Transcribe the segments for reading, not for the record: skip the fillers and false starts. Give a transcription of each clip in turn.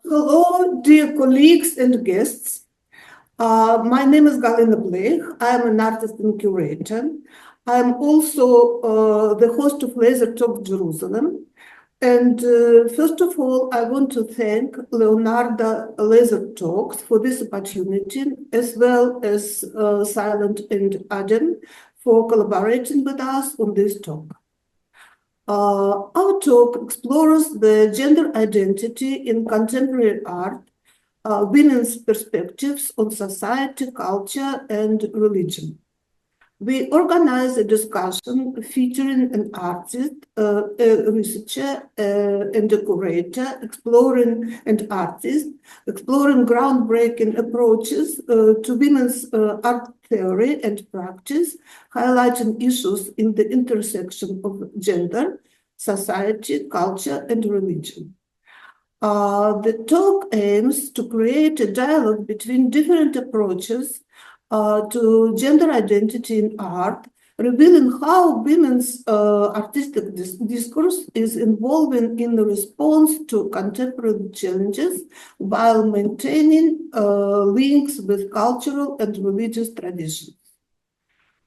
Hello, dear colleagues and guests. My name is Galina Bleikh. I am an artist and curator. I am also the host of Laser Talk Jerusalem. And first of all, I want to thank Leonardo Laser Talks for this opportunity, as well as CYLAND and Adam for collaborating with us on this talk. Our talk explores the gender identity in contemporary art, women's perspectives on society, culture, and religion. We organize a discussion featuring an artist, a researcher, and a curator, exploring groundbreaking approaches to women's art theory and practice, highlighting issues in the intersection of gender, society, culture, and religion. The talk aims to create a dialogue between different approaches to gender identity in art, revealing how women's artistic discourse is evolving in the response to contemporary challenges while maintaining links with cultural and religious traditions.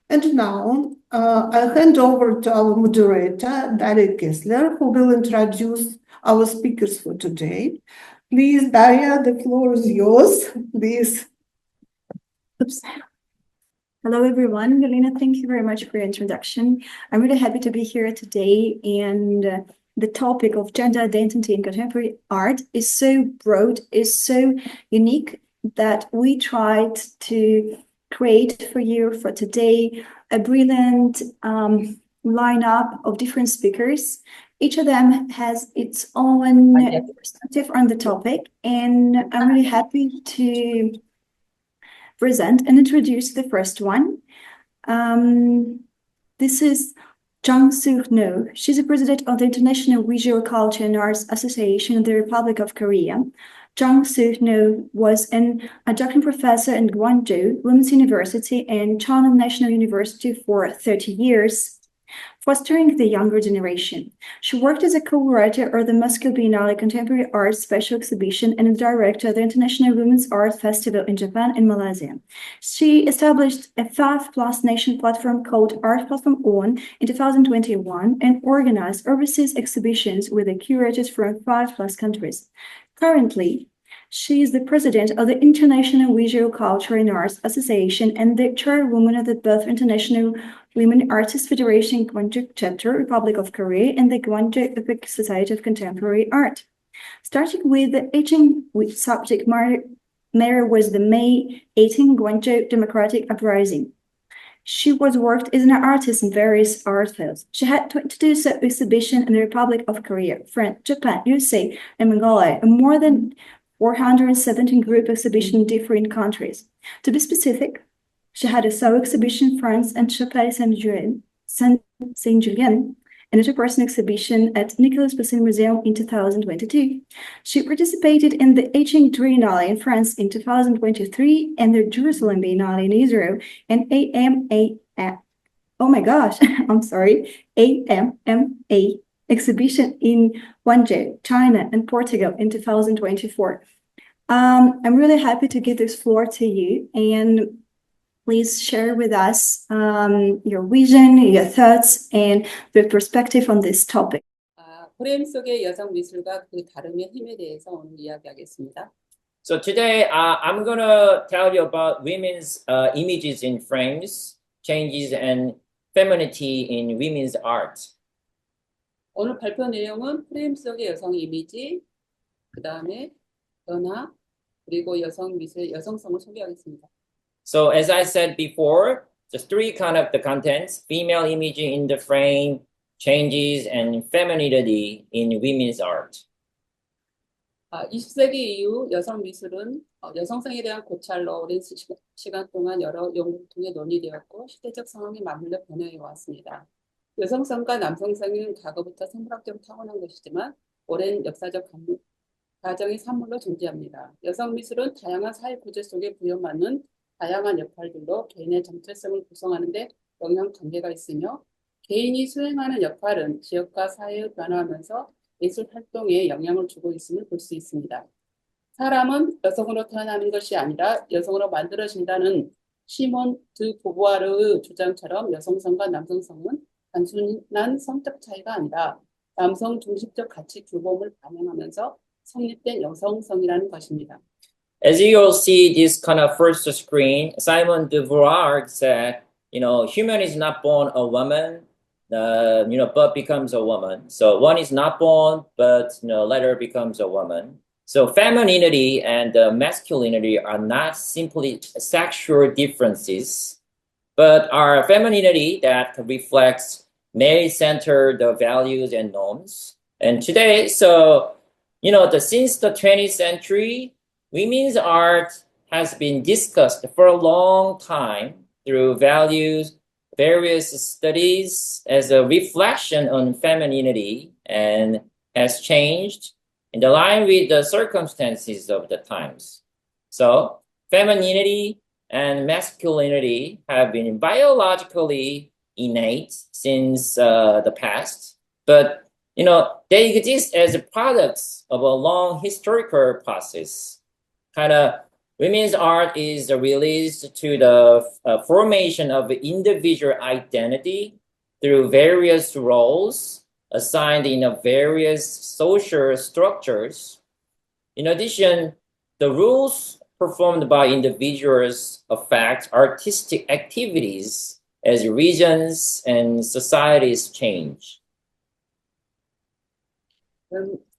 And now I hand over to our moderator, Daria Kesler, who will introduce our speakers for today. Please, Daria, the floor is yours. Please. Oops. Hello, everyone. Galina, thank you very much for your introduction. I'm really happy to be here today. And the topic of gender identity in contemporary art is so broad, is so unique that we tried to create for you for today a brilliant lineup of different speakers. Each of them has its own perspective on the topic, and I'm really happy to present and introduce the first one. This is Jungsuk. She's the president of the International Visual Culture and Arts Association of the Republic of Korea. Jungsuk was an adjunct professor in Gwangju Women's University and Cheonan National University for 30 years, fostering the younger generation. She worked as a co-writer of the Moscow Biennale Contemporary Art Special Exhibition and a director of the International Women's Art Festival in Japan and Malaysia. She established a 5+ nation platform called Art Platform On in 2021 and organized overseas exhibitions with the curators from 5+ countries. Currently, she is the president of the International Visual Culture and Arts Association and the chairwoman of the both International Women Artists Federation Gwangju Chapter, Republic of Korea, and the Gwangju Epic Society of Contemporary Art. Starting with the aging with subject matter was the May 18 Gwangju Democratic Uprising. She was worked as an artist in various art fields. She had 22 exhibitions in the Republic of Korea, France, Japan, USA, and Mongolia, and more than 417 group exhibitions in different countries. To be specific, she had a solo exhibition in France and Chapelle Saint-Julien, and a two-person exhibition at Nicolas Poussin Museum in 2022. She participated in the Aging Triennale in France in 2023 and the Jerusalem Biennale in Israel and AMA exhibition in Guangzhou, China, and Portugal in 2024. I'm really happy to give this floor to you, and please share with us your vision, your thoughts, and your perspective on this topic. 프레임 속의 여성 미술과 그 다름의 힘에 대해서 오늘 이야기하겠습니다. So today I'm going to tell you about women's images in frames, changes, and femininity in women's art. 오늘 발표 내용은 프레임 속의 여성 이미지, 그 다음에 변화, 그리고 여성 미술, 여성성을 소개하겠습니다. So as I said before, just three kind of the contents: female image in the frame, changes, and femininity in women's art. 20세기 이후 여성 미술은 여성성에 대한 고찰로 오랜 시간 동안 여러 연구를 통해 논의되었고 시대적 상황에 맞물려 변화해 왔습니다. 여성성과 남성성은 과거부터 생물학적으로 타고난 것이지만 오랜 역사적 과정의 산물로 존재합니다. 여성 미술은 다양한 사회 구조 속에 부여받는 다양한 역할들로 개인의 정체성을 구성하는 데 영향 관계가 있으며 개인이 수행하는 역할은 지역과 사회에 변화하면서 예술 활동에 영향을 주고 있음을 볼 수 있습니다. 사람은 여성으로 태어나는 것이 아니라 여성으로 만들어진다는 시몬 드 보부아르의 주장처럼 여성성과 남성성은 단순한 성적 차이가 아니라 남성 중심적 가치 규범을 반영하면서 성립된 여성성이라는 것입니다. As you'll see this kind of first screen, Simon de Beauvoir said, human is not born a woman, but becomes a woman. So one is not born, but later becomes a woman. So femininity and masculinity are not simply sexual differences, but are femininity that reflects male-centered values and norms. And today, since the 20th century, women's art has been discussed for a long time through various studies as a reflection on femininity and has changed in line with the circumstances of the times. So femininity and masculinity have been biologically innate since the past, but they exist as products of a long historical process. Women's art is released to the formation of individual identity through various roles assigned in various social structures. In addition, the rules performed by individuals affect artistic activities as regions and societies change.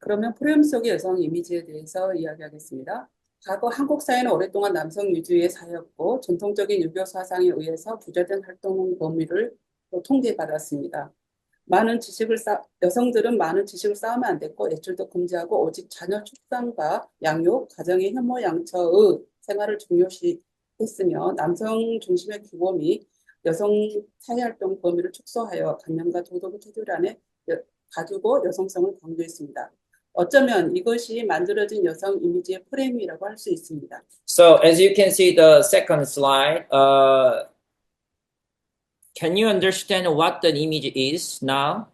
그러면 프레임 속의 여성 이미지에 대해서 이야기하겠습니다. 과거 한국 사회는 오랫동안 남성 위주의 사회였고 전통적인 유교 사상에 의해서 부재된 활동 범위를 통제받았습니다. 여성들은 많은 지식을 쌓으면 안 됐고 애출도 금지하고 오직 자녀 축산과 양육, 가정의 현모양처의 생활을 중요시했으며 남성 중심의 규범이 여성 사회활동 범위를 축소하여 관념과 도덕의 테두리 안에 가두고 여성성을 강조했습니다. 어쩌면 이것이 만들어진 여성 이미지의 프레임이라고 할 수 있습니다. So as you can see the second slide, can you understand what the image is now?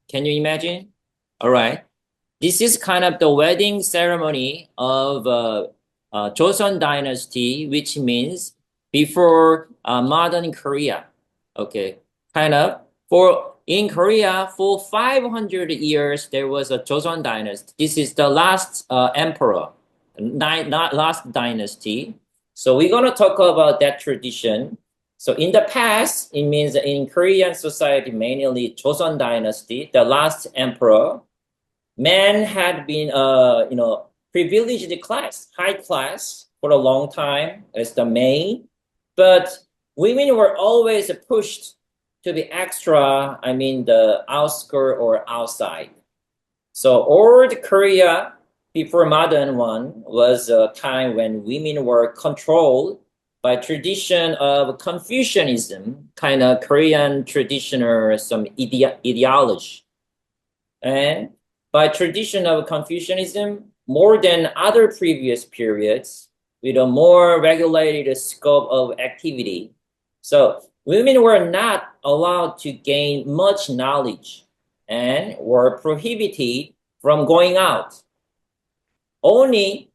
Can you imagine? All right. This is kind of the wedding ceremony of Joseon dynasty, which means before modern Korea. Okay. In Korea, for 500 years, there was a Joseon dynasty. This is the last emperor, not last dynasty. So we're going to talk about that tradition. So in the past, it means in Korean society, mainly Joseon dynasty, the last emperor, men had been, privileged class, high class for a long time as the main, but women were always pushed to be extra, the outskirt or outside. So old Korea, before modern one, was a time when women were controlled by tradition of Confucianism, kind of Korean traditional some ideology. And by tradition of Confucianism, more than other previous periods, with a more regulated scope of activity. So women were not allowed to gain much knowledge and were prohibited from going out. Only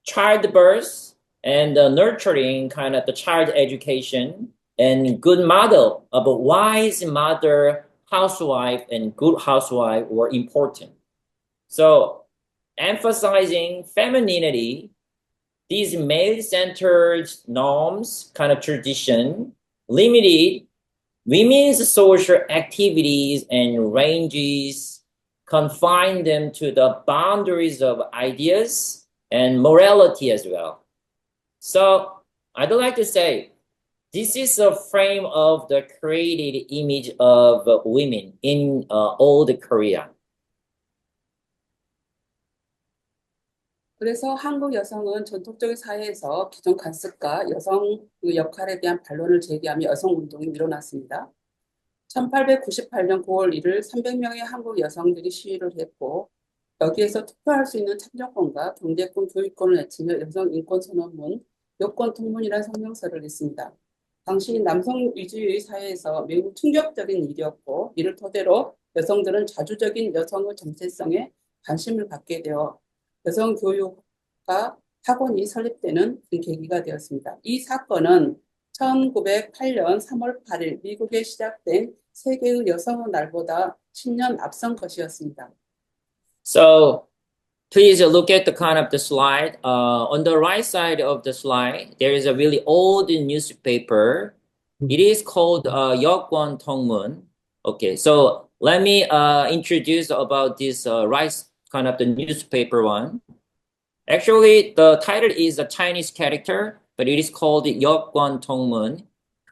childbirth and nurturing kind of the child education and good model of a wise mother, housewife, and good housewife were important. So emphasizing femininity, these male-centered norms, kind of tradition, limited women's social activities and ranges, confined them to the boundaries of ideas and morality as well. So I'd like to say, this is a frame of the created image of women in old Korea. 그래서 한국 여성은 전통적인 사회에서 기존 관습과 여성 역할에 대한 반론을 제기하며 여성운동이 일어났습니다. 1898년 9월 1일 300명의 한국 여성들이 시위를 했고 여기에서 투표할 수 있는 참정권과 경제권, 교육권을 내치며 여성 인권 선언문, 여권 통문이라는 성명서를 냈습니다. 당시 남성 위주의 사회에서 매우 충격적인 일이었고 이를 토대로 여성들은 자주적인 여성의 정체성에 관심을 갖게 되어 여성 교육과 학원이 설립되는 계기가 되었습니다. 이 사건은 1908년 3월 8일 미국에 시작된 세계의 여성의 날보다 10년 앞선 것이었습니다. So please look at the kind of the slide. On the right side of the slide, there is a really old newspaper. It is called Yeokwan Tongmun. Okay, so let me introduce about this right kind of the newspaper one. Actually, the title is a Chinese character, but it is called Yeokwan Tongmun,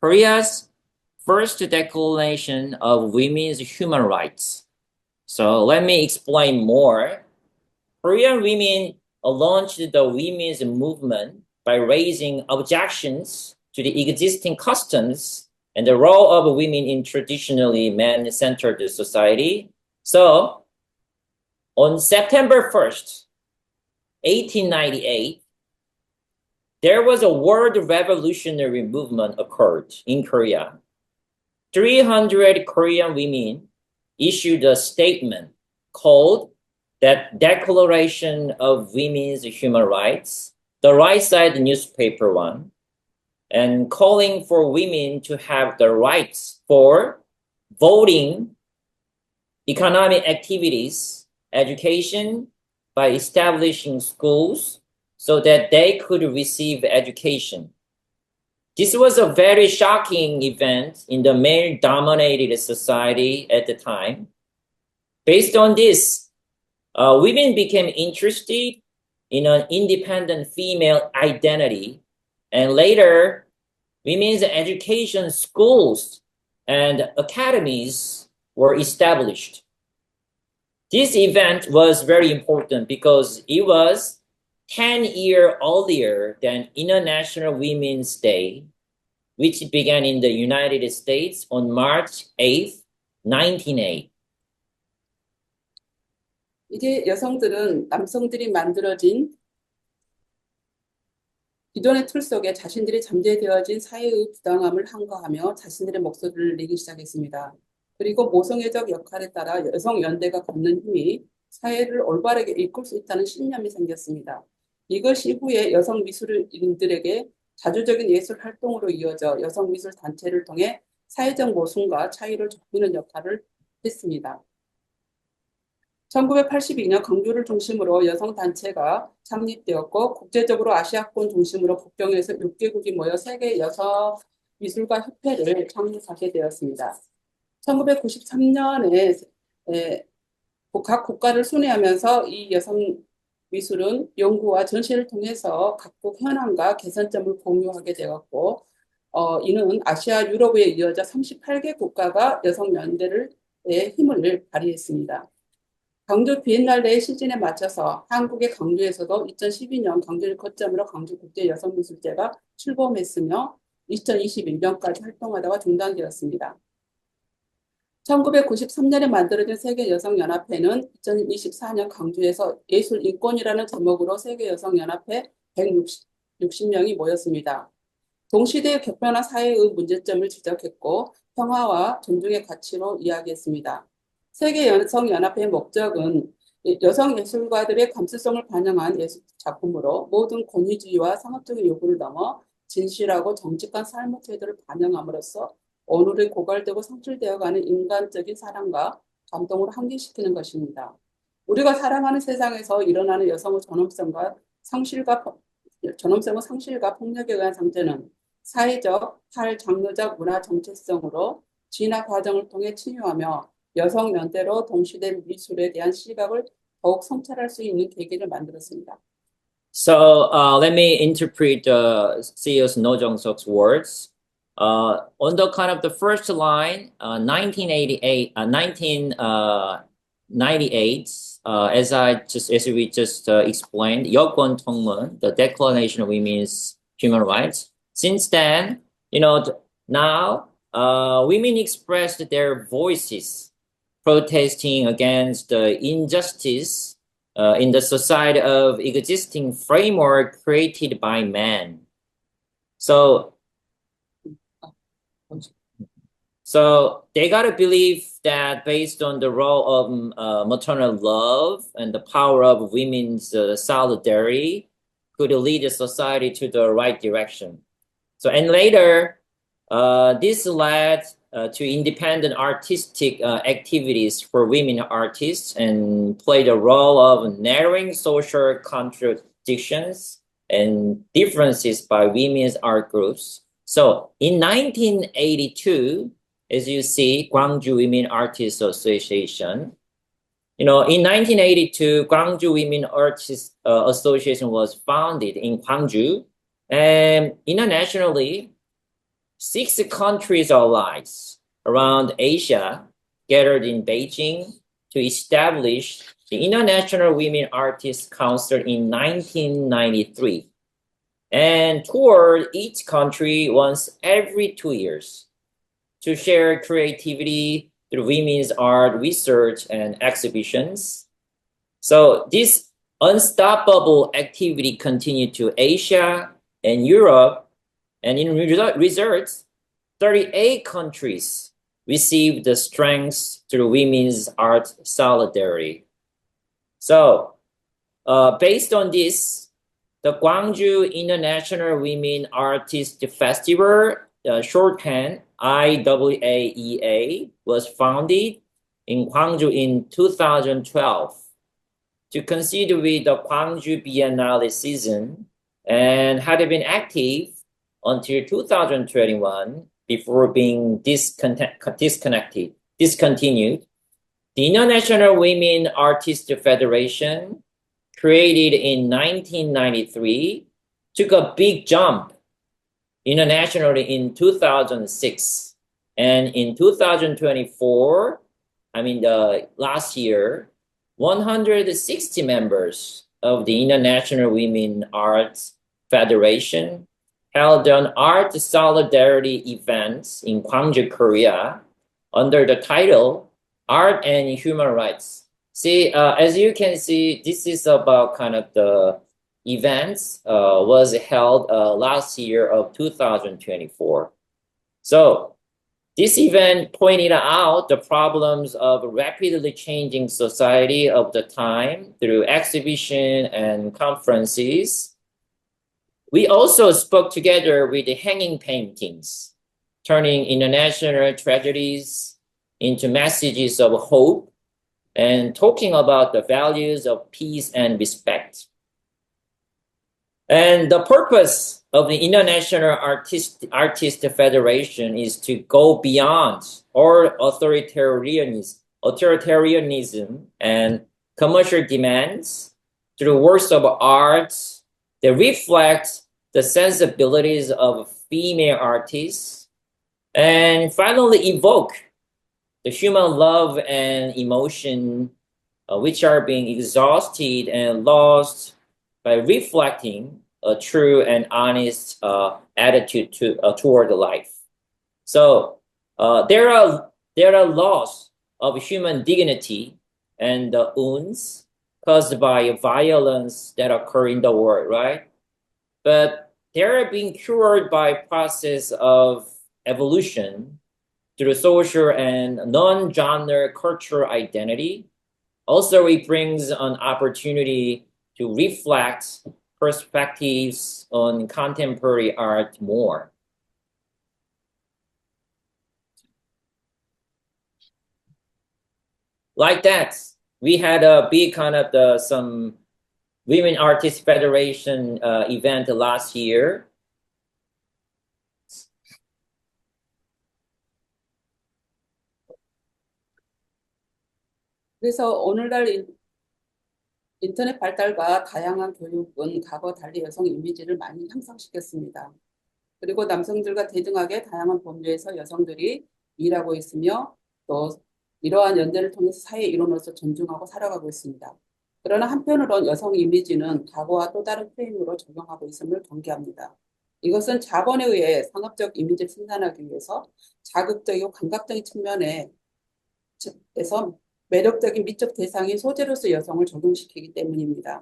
Korea's first declaration of women's human rights. So let me explain more. Korean women launched the women's movement by raising objections to the existing customs and the role of women in traditionally man-centered society. So, on September 1st, 1898, there was a world revolutionary movement occurred in Korea. 300 Korean women issued a statement called that Declaration of Women's Human Rights, the right side newspaper one, and calling for women to have the rights for voting, economic activities, education, by establishing schools so that they could receive education. This was a very shocking event in the male-dominated society at the time. Based on this, women became interested in an independent female identity, and later, women's education schools and academies were established. This event was very important because it was 10 years earlier than International Women's Day, which began in the United States on March 8th, 1908. 이게 여성들은 남성들이 만들어진 기존의 틀 속에 자신들이 잠재되어진 사회의 부당함을 항거하며 자신들의 목소리를 내기 시작했습니다. 그리고 모성애적 역할에 따라 여성 연대가 갖는 힘이 사회를 올바르게 이끌 수 있다는 신념이 생겼습니다. 이것이 이후에 여성 미술인들에게 자주적인 예술 활동으로 이어져 여성 미술 단체를 통해 사회적 모순과 차이를 좁히는 역할을 했습니다. 1982년 광주를 중심으로 여성단체가 창립되었고 국제적으로 아시아권 중심으로 국경에서 6개국이 모여 세계 여성 미술가 협회를 창립하게 되었습니다. 1993년에 각 국가를 순회하면서 이 여성 미술은 연구와 전시를 통해서 각국 현황과 개선점을 공유하게 되었고 이는 아시아, 유럽에 이어져 38개 국가가 여성 연대의 힘을 발휘했습니다. 광주 비엔날레의 시즌에 맞춰서 한국의 광주에서도 2012년 광주를 거점으로 광주국제여성미술제가 출범했으며 2021년까지 활동하다가 중단되었습니다. 1993년에 만들어진 세계여성연합회는 2024년 광주에서 예술인권이라는 제목으로 세계여성연합회 160명이 모였습니다. 동시대에 격변한 사회의 문제점을 지적했고 평화와 존중의 가치로 이야기했습니다. 세계여성연합회의 목적은 여성 예술가들의 감수성을 반영한 예술 작품으로 모든 권위주의와 상업적인 요구를 넘어 진실하고 정직한 삶의 태도를 반영함으로써 오늘의 고갈되고 상실되어가는 인간적인 사랑과 감동을 환기시키는 것입니다. 우리가 살아가는 세상에서 일어나는 여성의 존엄성과 상실과 폭력에 의한 상태는 사회적, 탈장르적 문화 정체성으로 진화 과정을 통해 치유하며 여성 연대로 동시대 미술에 대한 시각을 더욱 성찰할 수 있는 계기를 만들었습니다. So let me interpret CEO's No Jungsuk's words. On the kind of the first line, 1998, as we just explained, Yeokwan Tongmun, the Declaration of Women's Human Rights. Since then, now women expressed their voices, protesting against the injustice in the society of existing framework created by man. So So they gotta believe that based on the role of maternal love and the power of women's solidarity could lead the society to the right direction. So and later, this led to independent artistic activities for women artists and played a role of narrowing social contradictions and differences by women's art groups. So in 1982, as you see, Gwangju Women Artists Association. In 1982, Gwangju Women Artists Association was founded in Gwangju, and internationally, 6 countries allied around Asia gathered in Beijing to establish the International Women Artists Council in 1993 and toured each country once every 2 years to share creativity through women's art research and exhibitions. So this unstoppable activity continued to Asia and Europe, and in results, 38 countries received the strength through women's art solidarity. So based on this, the Gwangju International Women Artists Festival, shorthand IAAEA, was founded in Gwangju in 2012 to coincide with the Gwangju Biennale season and had been active until 2021 before being discontinued. The International Women Artists Federation, created in 1993, took a big jump internationally in 2006. And in 2024, last year, 160 members of the International Women Arts Federation held an art solidarity event in Gwangju, Korea, under the title Art and Human Rights. See, as you can see, this is about kind of the events was held last year of 2024. So this event pointed out the problems of rapidly changing society of the time through exhibition and conferences. We also spoke together with the hanging paintings, turning international tragedies into messages of hope and talking about the values of peace and respect. And the purpose of the International Artist Federation is to go beyond all authoritarianism and commercial demands through works of art that reflect the sensibilities of female artists, and finally evoke the human love and emotion which are being exhausted and lost by reflecting a true and honest attitude toward life. So there are loss of human dignity and wounds caused by violence that occur in the world, right? But they are being cured by process of evolution through social and non-genre cultural identity. Also, it brings an opportunity to reflect perspectives on contemporary art more. Like that, we had a big kind of some Women Artists Federation event last year. 그래서 오늘날 인터넷 발달과 다양한 교육은 과거 달리 여성 이미지를 많이 향상시켰습니다. 그리고 남성들과 대등하게 다양한 범주에서 여성들이 일하고 있으며 또 이러한 연대를 통해서 사회 일원으로서 존중하고 살아가고 있습니다. 그러나 한편으론 여성 이미지는 과거와 또 다른 프레임으로 적용하고 있음을 경계합니다. 이것은 자본에 의해 상업적 이미지를 생산하기 위해서 자극적이고 감각적인 측면에서 매력적인 미적 대상인 소재로서 여성을 적용시키기 때문입니다.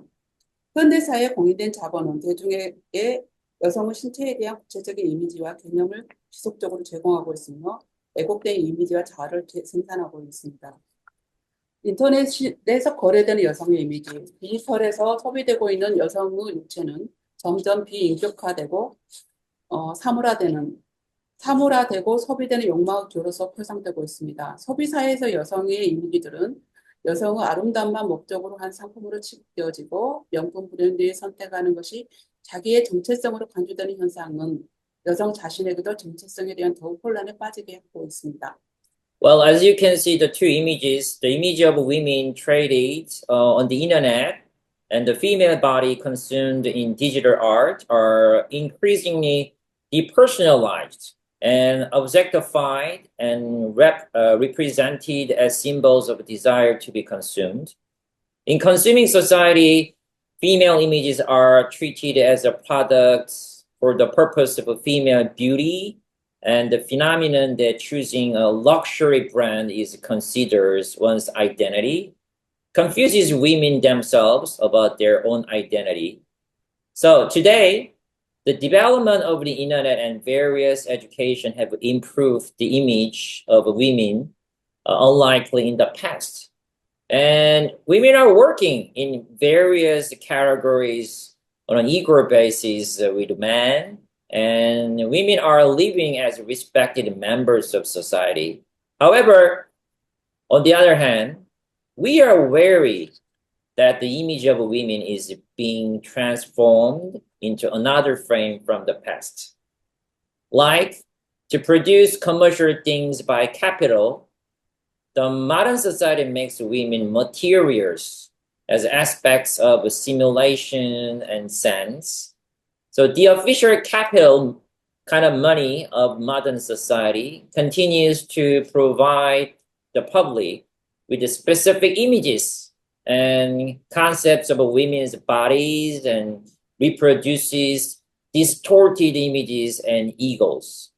현대사회에 공인된 자본은 대중에게 여성의 신체에 대한 구체적인 이미지와 개념을 지속적으로 제공하고 있으며 왜곡된 이미지와 자아를 생산하고 있습니다. 인터넷에서 거래되는 여성의 이미지, 디지털에서 소비되고 있는 여성의 육체는 점점 비인격화되고 사물화되고 소비되는 욕망의 주로서 표상되고 있습니다. 소비사회에서 여성의 이미지들은 여성의 아름다움만 목적으로 한 상품으로 취급되어지고 명품 브랜드를 선택하는 것이 자기의 정체성으로 간주되는 현상은 여성 자신에게도 정체성에 대한 더욱 혼란에 빠지게 하고 있습니다. Well, as you can see, the two images, the image of women traded on the internet and the female body consumed in digital art are increasingly depersonalized and objectified and represented as symbols of desire to be consumed. In consuming society, female images are treated as a product for the purpose of female beauty, and the phenomenon that choosing a luxury brand is considered one's identity confuses women themselves about their own identity. So today, the development of the internet and various education have improved the image of women, unlikely in the past. And women are working in various categories on an equal basis with men, and women are living as respected members of society. However, on the other hand, we are wary that the image of women is being transformed into another frame from the past. Like to produce commercial things by capital, the modern society makes women materials as aspects of simulation and sense. So the official capital kind of money of modern society continues to provide the public with the specific images and concepts of women's bodies and reproduces distorted images and egos.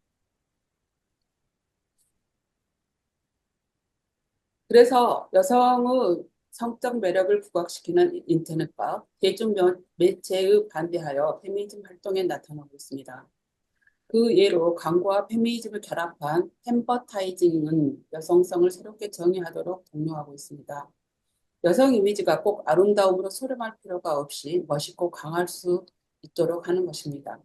그래서 여성의 성적 매력을 부각시키는 인터넷과 대중 매체에 반대하여 페미니즘 활동에 나타나고 있습니다. 그 예로 광고와 페미니즘을 결합한 햄버타이징은 여성성을 새롭게 정의하도록 독려하고 있습니다. 여성 이미지가 꼭 아름다움으로 소렴할 필요가 없이 멋있고 강할 수 있도록 하는 것입니다.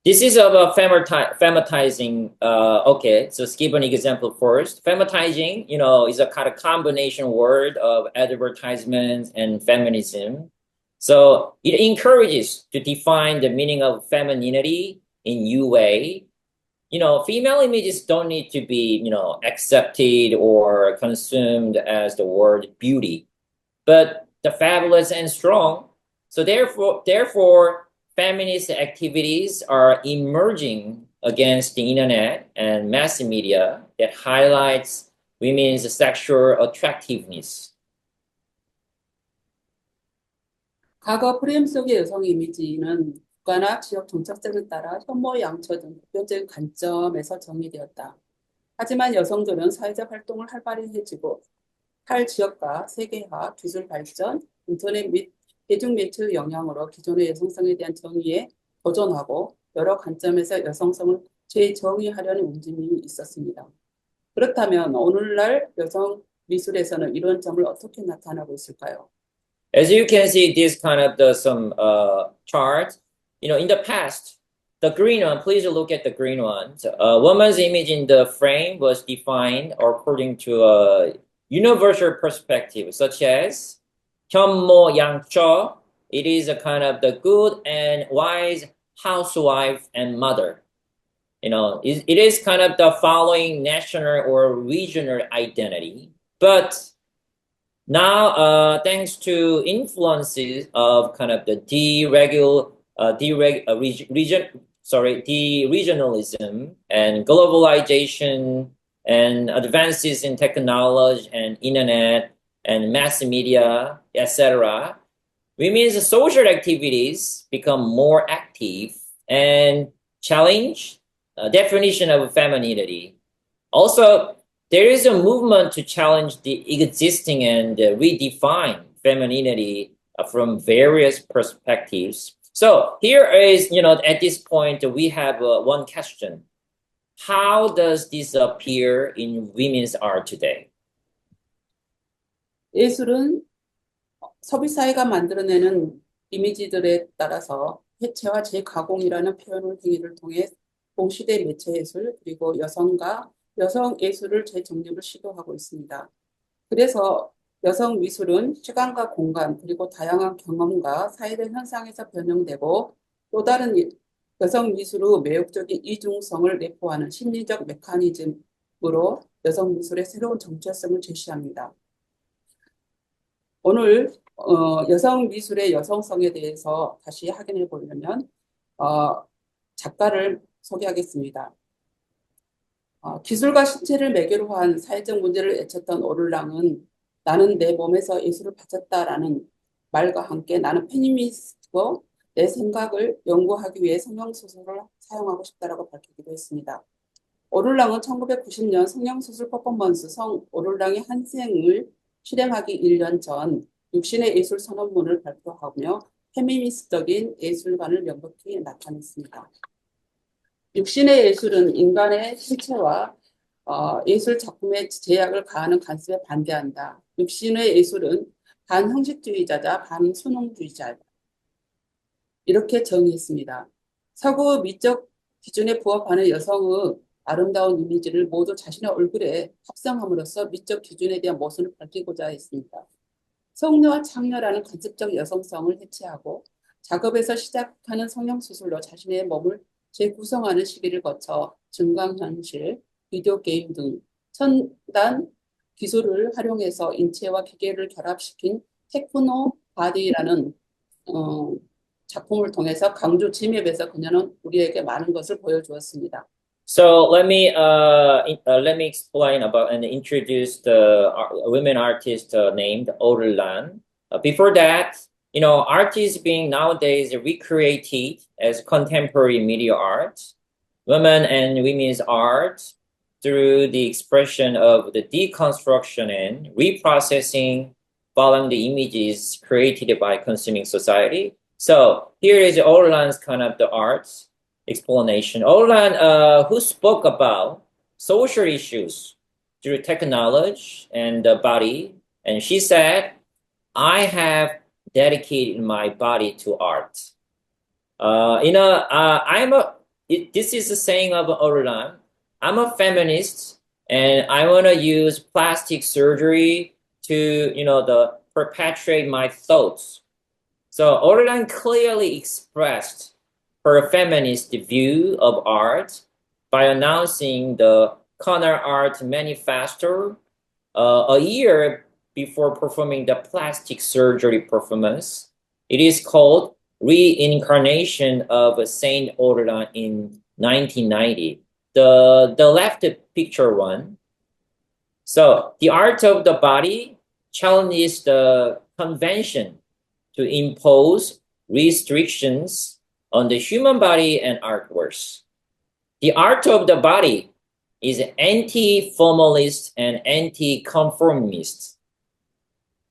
This is about fematizing. Okay, so let's give an example first. Fematizing, is a kind of combination word of advertisements and feminism. So it encourages to define the meaning of femininity in new way. Female images don't need to be, accepted or consumed as the word beauty, but the fabulous and strong. So therefore, feminist activities are emerging against the internet and mass media that highlights women's sexual attractiveness. 과거 프레임 속의 여성 이미지는 국가나 지역 정착성에 따라 혐오, 양처 등 보편적인 관점에서 정의되었다. 하지만 여성들은 사회적 활동을 활발히 해지고 탈지역화, 세계화, 기술 발전, 인터넷 및 대중매체의 영향으로 기존의 여성성에 대한 정의에 도전하고 여러 관점에서 여성성을 재정의하려는 움직임이 있었습니다. 그렇다면 오늘날 여성 미술에서는 이런 점을 어떻게 나타나고 있을까요? As you can see, this kind of some chart. In the past, the green one, please look at the green one. A woman's image in the frame was defined according to a universal perspective, such as 현모 양처. It is a kind of the good and wise housewife and mother. It is kind of the following national or regional identity. But now, thanks to influences of kind of the deregionalism and globalization and advances in technology and internet and mass media, etc., women's social activities become more active and challenge definition of femininity. Also, there is a movement to challenge the existing and redefine femininity from various perspectives. So here is, at this point, we have one question. how does this appear in women's art today? 예술은 소비사회가 만들어내는 이미지들에 따라서 해체와 재가공이라는 표현을 행위를 통해 동시대 매체 예술 그리고 여성과 여성 예술을 재정립을 시도하고 있습니다. 그래서 여성 미술은 시간과 공간 그리고 다양한 경험과 사회적 현상에서 변형되고 또 다른 여성 미술의 매혹적인 이중성을 내포하는 심리적 메커니즘으로 여성 미술의 새로운 정체성을 제시합니다. 오늘 여성 미술의 여성성에 대해서 다시 확인해 보려면 작가를 소개하겠습니다. 기술과 신체를 매개로 한 사회적 문제를 애쳤던 오를랑은 나는 내 몸에서 예술을 바쳤다라는 말과 함께 나는 페미니스트고 내 생각을 연구하기 위해 성형수술을 사용하고 싶다라고 밝히기도 했습니다. 오를랑은 1990년 성형수술 퍼포먼스 성 오를랑의 한 생을 실행하기 1년 전 육신의 예술 선언문을 발표하며 페미니스트적인 예술관을 명백히 나타냈습니다. 육신의 예술은 인간의 신체와 예술 작품의 제약을 가하는 관습에 반대한다. 육신의 예술은 반형식주의자자 반순응주의자다. 이렇게 정의했습니다. 서구 미적 기준에 부합하는 여성의 아름다운 이미지를 모두 자신의 얼굴에 합성함으로써 미적 기준에 대한 모순을 밝히고자 했습니다. 성녀와 창녀라는 간접적 여성성을 해체하고 작업에서 시작하는 성형수술로 자신의 몸을 재구성하는 시기를 거쳐 증강현실, 비디오 게임 등 첨단 기술을 활용해서 인체와 기계를 결합시킨 테크노 바디라는 작품을 통해서 강조 침입에서 그녀는 우리에게 많은 것을 보여주었습니다. So let me explain about and introduce the women artist named Orlan. Before that, art is being nowadays recreated as contemporary media art, women and women's art through the expression of the deconstruction and reprocessing following the images created by consuming society. So here is Orlan's kind of the arts explanation. Orlan, who spoke about social issues through technology and the body, and she said, I have dedicated my body to art. This is the saying of Orlan. I'm a feminist, and I want to use plastic surgery to, perpetuate my thoughts. So Orlan clearly expressed her feminist view of art by announcing the Corner Art Manifesto a year before performing the plastic surgery performance. It is called Reincarnation of Saint Orlan in 1990. The left picture one. So the art of the body challenges the convention to impose restrictions on the human body and artworks. The art of the body is anti-formalist and anti-conformist.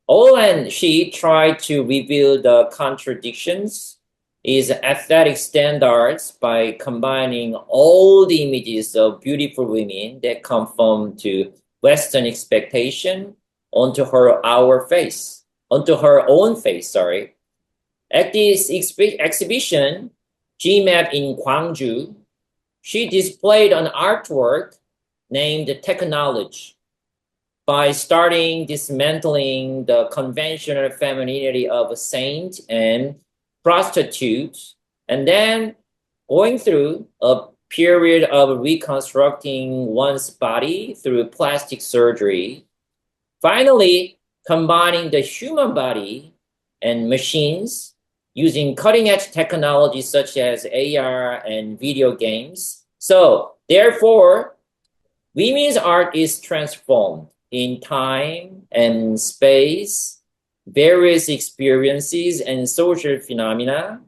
Orlan, she tried to reveal the contradictions is aesthetic standards by combining all the images of beautiful women that conform to Western expectation onto her own face. At this exhibition, GMAP in Gwangju, she displayed an artwork named Technology by starting dismantling the conventional femininity of a saint and prostitute, and then going through a period of reconstructing one's body through plastic surgery, finally combining the human body and machines using cutting-edge technology such as AR and video games. So, therefore, women's art is transformed in time and space, various experiences and social phenomena,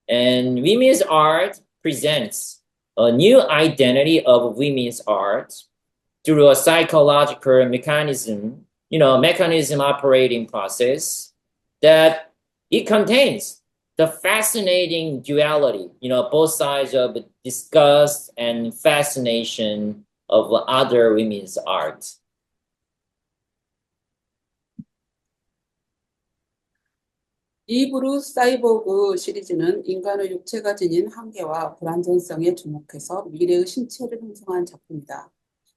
and women's art presents a new identity of women's art through a psychological mechanism operating process that it contains the fascinating duality, both sides of disgust and fascination of other women's art. 이브루 사이보그 시리즈는 인간의 육체가 지닌 한계와 불완전성에 주목해서 미래의 신체를 형성한 작품이다.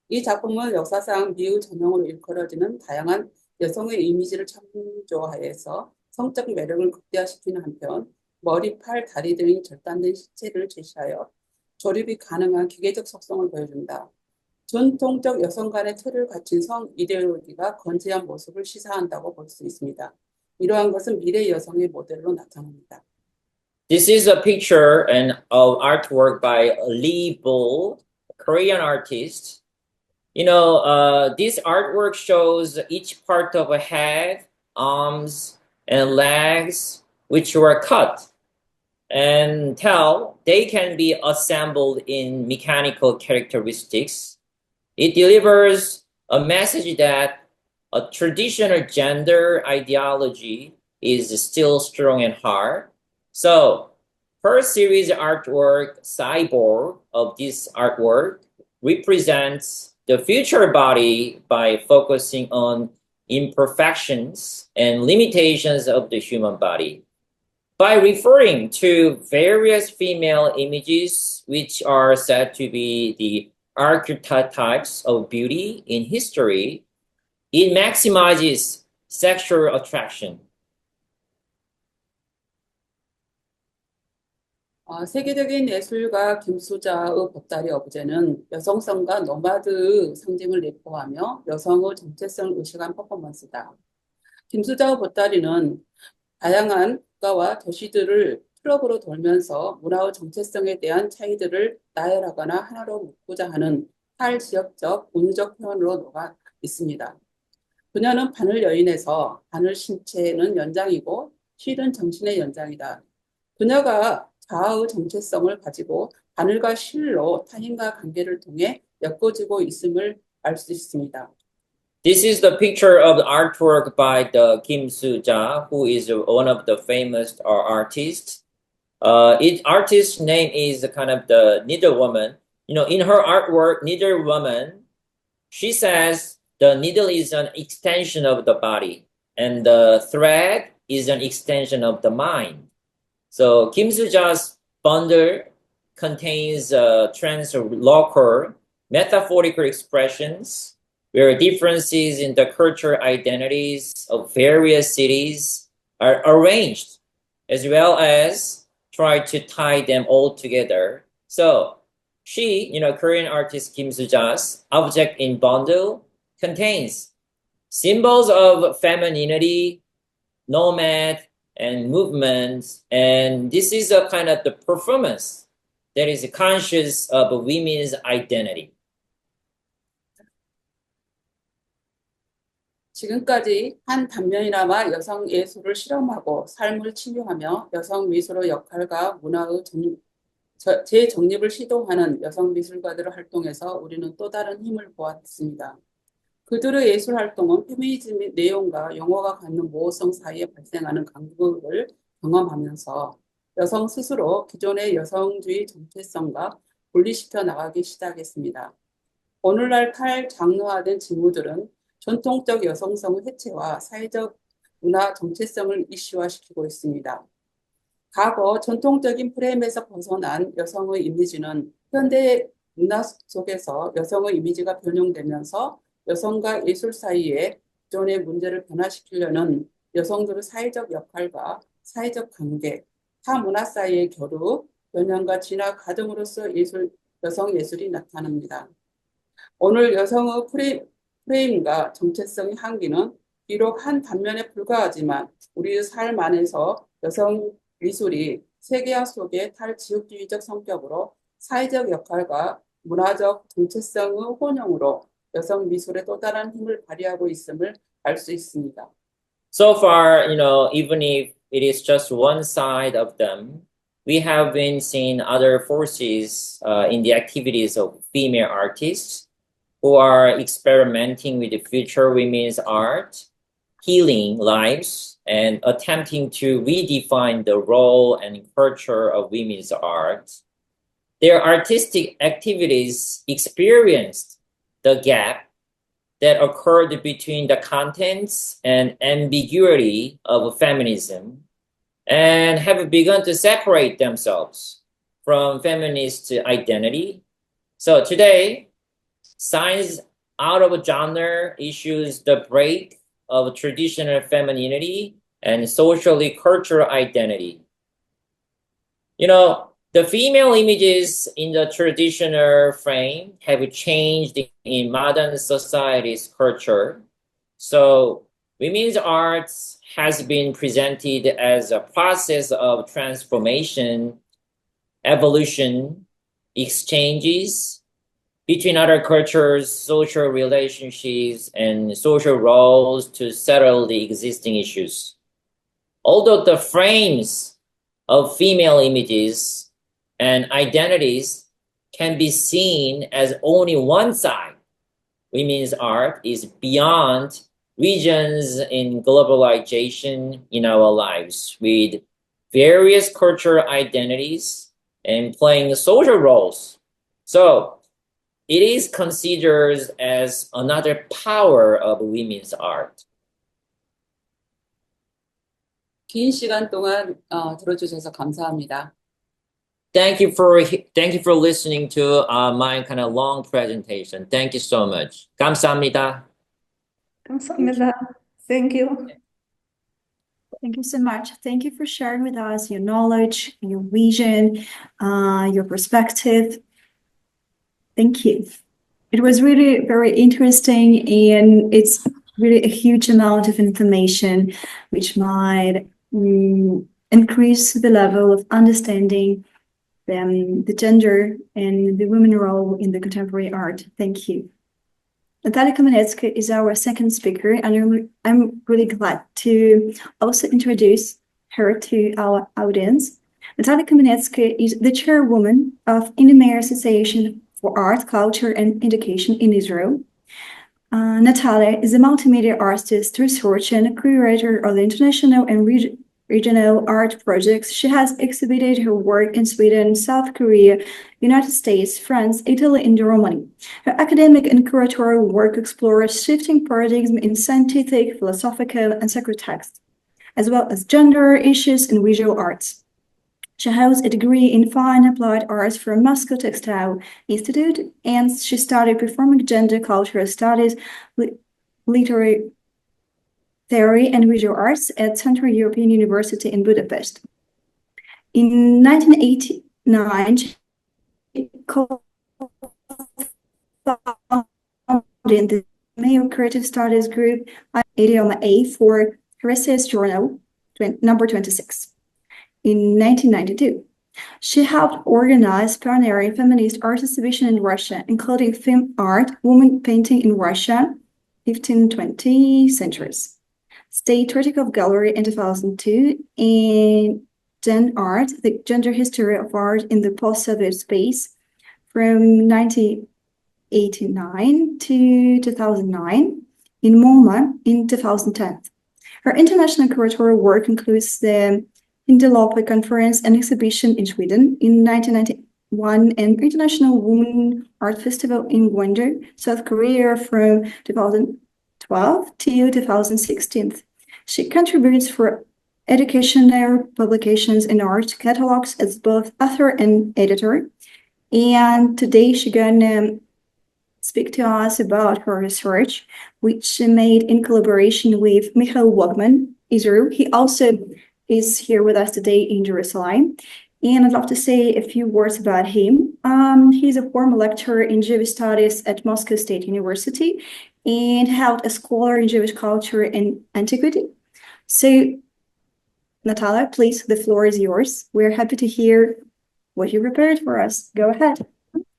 이 작품은 역사상 미의 전형으로 일컬어지는 다양한 여성의 이미지를 창조하여서 성적 매력을 극대화시키는 한편 머리, 팔, 다리 등의 절단된 신체를 제시하여 조립이 가능한 기계적 속성을 보여준다. 전통적 여성 간의 틀을 갖춘 성 이데올로기가 건재한 모습을 시사한다고 볼 수 있습니다. 이러한 것은 미래 여성의 모델로 나타납니다. This is a picture of artwork by Lee Bull, a Korean artist. This artwork shows each part of a head, arms, and legs, which were cut and they can be assembled in mechanical characteristics. It delivers a message that a traditional gender ideology is still strong and hard. So, her series artwork, Cyborg, of this artwork represents the future body by focusing on imperfections and limitations of the human body. By referring to various female images, which are said to be the archetypes of beauty in history, it maximizes sexual attraction. 세계적인 예술가 김수자의 보따리 어부제는 여성성과 노마드의 상징을 내포하며 여성의 정체성을 의식한 퍼포먼스다. 김수자의 보따리는 다양한 국가와 도시들을 트럭으로 돌면서 문화의 정체성에 대한 차이들을 나열하거나 하나로 묶고자 하는 탈지역적, 운적 표현으로 녹아 있습니다. 그녀는 바늘 여인에서 바늘 신체는 연장이고 실은 정신의 연장이다. 그녀가 자아의 정체성을 가지고 바늘과 실로 타인과 관계를 통해 엮어지고 있음을 알 수 있습니다. This is the picture of the artwork by the Kim Soo-ja, who is one of the famous artists. Its artist's name is kind of the Needle Woman. In her artwork, Needle Woman, she says the needle is an extension of the body, and the thread is an extension of the mind. So Kim Soo-ja's bundle contains translocal metaphorical expressions where differences in the cultural identities of various cities are arranged, as well as try to tie them all together. So she, Korean artist Kim Soo-ja's object in bundle contains symbols of femininity, nomad, and movements, and this is a kind of the performance that is conscious of women's identity. 지금까지 한 단면이나마 여성 예술을 실험하고 삶을 치유하며 여성 미술의 역할과 문화의 재정립을 시도하는 여성 미술가들의 활동에서 우리는 또 다른 힘을 보았습니다. 그들의 예술 활동은 페미니즘의 내용과 용어가 갖는 모호성 사이에 발생하는 간극을 경험하면서 여성 스스로 기존의 여성주의 정체성과 분리시켜 나가기 시작했습니다. 오늘날 탈장르화된 직무들은 전통적 여성성의 해체와 사회적 문화 정체성을 이슈화시키고 있습니다. 과거 전통적인 프레임에서 벗어난 여성의 이미지는 현대 문화 속에서 여성의 이미지가 변형되면서 여성과 예술 사이에 기존의 문제를 변화시키려는 여성들의 사회적 역할과 사회적 관계, 타 문화 사이의 교류, 변형과 진화 과정으로서 여성 예술이 나타납니다. 오늘 여성의 프레임과 정체성의 한계는 비록 한 단면에 불과하지만 우리의 삶 안에서 여성 미술이 세계화 속의 탈지역주의적 성격으로 사회적 역할과 문화적 정체성의 혼용으로 여성 미술의 또 다른 힘을 발휘하고 있음을 알 수 있습니다. So far, even if it is just one side of them, we have been seeing other forces in the activities of female artists who are experimenting with the future women's art, healing lives, and attempting to redefine the role and culture of women's art, their artistic activities experienced the gap that occurred between the contents and ambiguity of feminism and have begun to separate themselves from feminist identity. So today, science out of genre issues the break of traditional femininity and socially cultural identity. You know, the female images in the traditional frame have changed in modern society's culture. So women's arts has been presented as a process of transformation, evolution, exchanges between other cultures, social relationships, and social roles to settle the existing issues. Although the frames of female images and identities can be seen as only one side, women's art is beyond regions in globalization in our lives with various cultural identities and playing social roles. So it is considered as another power of women's art. 긴 시간 동안 들어주셔서 감사합니다. Thank you for listening to my kind of long presentation. Thank you so much. 감사합니다. 감사합니다. Thank you. Thank you so much. Thank you for sharing with us your knowledge, your vision, your perspective. Thank you. It was really very interesting, and it's really a huge amount of information which might increase the level of understanding the gender and the women role in the contemporary art. Thank you. Nataliya Kamenetskaya is our second speaker, and I'm really glad to also introduce her to our audience. Nataliya Kamenetskaya is the chairwoman of INEMEA Association for Art, Culture, and Education in Israel. Nataliya is a multimedia artist, researcher, and curator of the international and regional art projects. She has exhibited her work in Sweden, South Korea, United States, France, Italy, and Germany. Her academic and curatorial work explores shifting paradigms in scientific, philosophical, and sacred texts, as well as gender issues in visual arts. She holds a degree in Fine Applied Arts from Moscow Textile Institute, and she studied performing gender cultural studies, literary theory, and visual arts at Central European University in Budapest. In 1989, she co-founded the Mayo Creative Studies Group, Idioma A, for Herese's Journal, number 26. In 1992, she helped organize pioneering feminist art exhibition in Russia, including film art, woman painting in Russia, 15-20 centuries. State Tretyakov Gallery in 2002, and Gen Art, the Gender History of Art in the Post-Soviet Space, from 1989 to 2009, in MoMA in 2010. Her international curatorial work includes the Hindelope Conference and exhibition in Sweden in 1991 and International Women Art Festival in Gwangju, South Korea from 2012 to 2016. She contributes for educational publications in art catalogs as both author and editor. And today she's gonna speak to us about her research, which she made in collaboration with Michaёl Wogman, Israel. He also is here with us today in Jerusalem. And I'd love to say a few words about him. He's a former lecturer in Jewish studies at Moscow State University and held a scholar in Jewish culture and antiquity. So, Nataliya, please, the floor is yours. We're happy to hear what you prepared for us. Go ahead.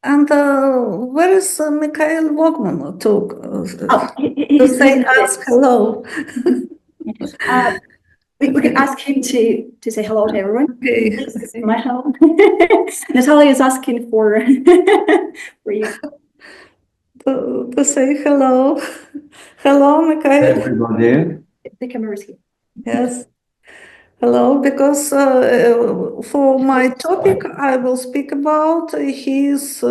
And where is Michaёl Wogman to say ask hello? We can ask him to say hello to everyone. Okay. This is my help. Nataliya is asking for you. To say hello. Hello, Michaёl. Everybody. The camera is here. Yes. Hello, because for my topic, I will speak about his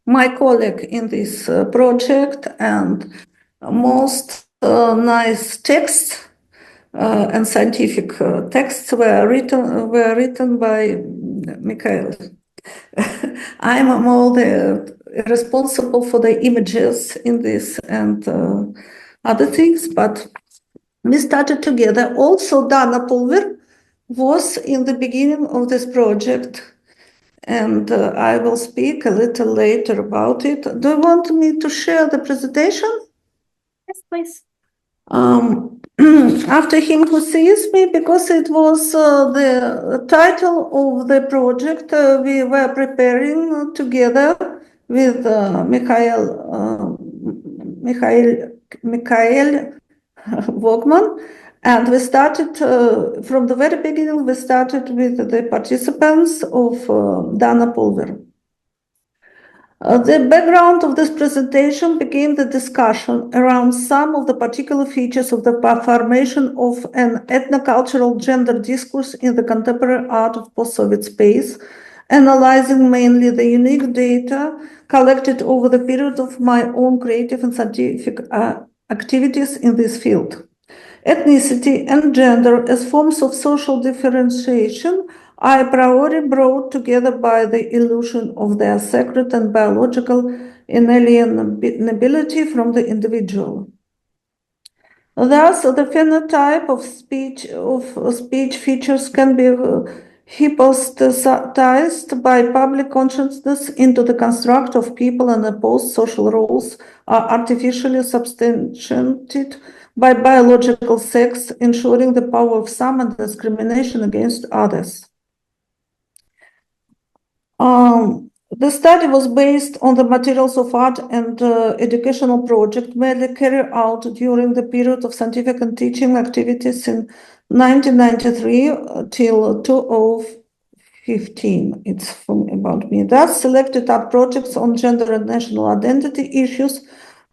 my colleague in this project, and most nice texts and scientific texts were written by Michaёl. I'm more responsible for the images in this and other things, but we started together. Also, Pulver was in the beginning of this project, and I will speak a little later about it. Do you want me to share the presentation? Yes, please. After him who sees me, because it was the title of the project we were preparing together with Michaёl Wogman, and we started from the very beginning. We started with the participants of Pulver. The background of this presentation became the discussion around some of the particular features of the formation of an ethnocultural gender discourse in the contemporary art of post-Soviet space, analyzing mainly the unique data collected over the period of my own creative and scientific activities in this field. Ethnicity and gender as forms of social differentiation are a priori brought together by the illusion of their sacred and biological inalienability from the individual. Thus, the phenotype of speech features can be hypostatized by public consciousness into the construct of people, and opposed social roles are artificially substantiated by biological sex, ensuring the power of some and discrimination against others. The study was based on the materials of art and educational project mainly carried out during the period of scientific and teaching activities in 1993 till 2015. It's about me. Thus, selected art projects on gender and national identity issues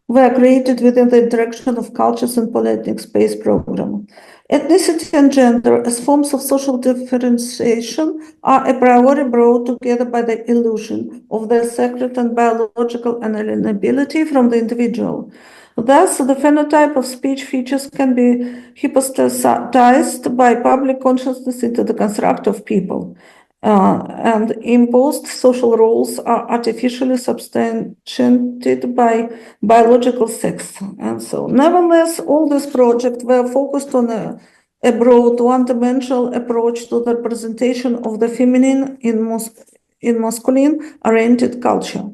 were created within the Interaction of Cultures and Polyethnic Space program. Ethnicity and gender as forms of social differentiation are a priori brought together by the illusion of their sacred and biological inalienability from the individual. Thus, the phenotype of speech features can be hypostatized by public consciousness into the construct of people. And imposed social roles are artificially substantiated by biological sex. And so, nevertheless, all these projects were focused on a broad one-dimensional approach to the representation of the feminine in masculine-oriented culture.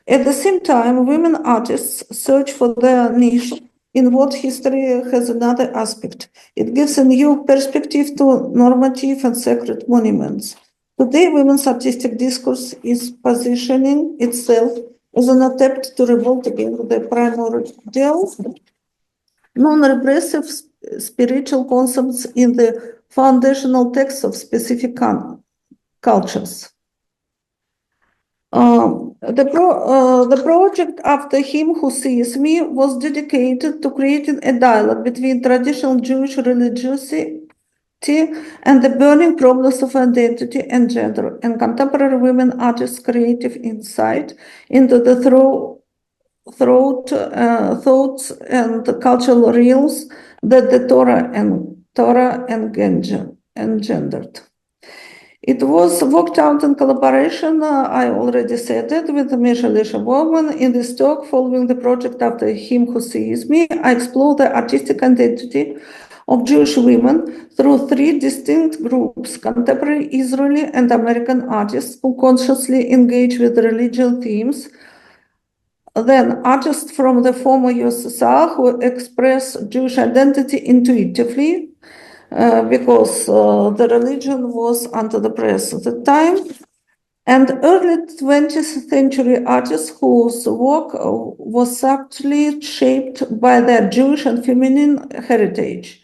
At the same time, women artists search for their niche in what history has another aspect. It gives a new perspective to normative and sacred monuments. Today, women's artistic discourse is positioning itself as an attempt to revolt against the primordial, non-repressive spiritual concepts in the foundational texts of specific cultures. The project After Him Who Sees Me was dedicated to creating a dialogue between traditional Jewish religiosity and the burning problems of identity and gender, and contemporary women artists' creative insight into the thoughts and cultural realms that the Torah engendered. It was worked out in collaboration, I already said it, with Michaёl Wogman. In this talk, following the project After Him Who Sees Me, I explore the artistic identity of Jewish women through three distinct groups: contemporary Israeli and American artists who consciously engage with religious themes, then artists from the former USSR who express Jewish identity intuitively, because the religion was under the press at the time, and early 20th century artists whose work was subtly shaped by their Jewish and feminine heritage.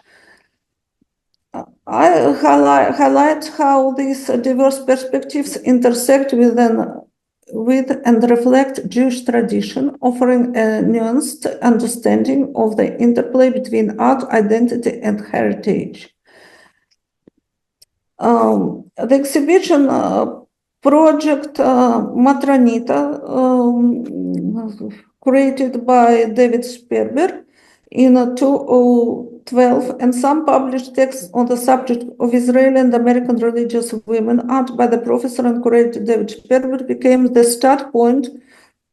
I highlight how these diverse perspectives intersect within with and reflect Jewish tradition, offering a nuanced understanding of the interplay between art, identity, and heritage. The exhibition project Matronita, created by David Sperber in 2012, and some published texts on the subject of Israeli and American religious women art by the professor and curator David Sperber became the start point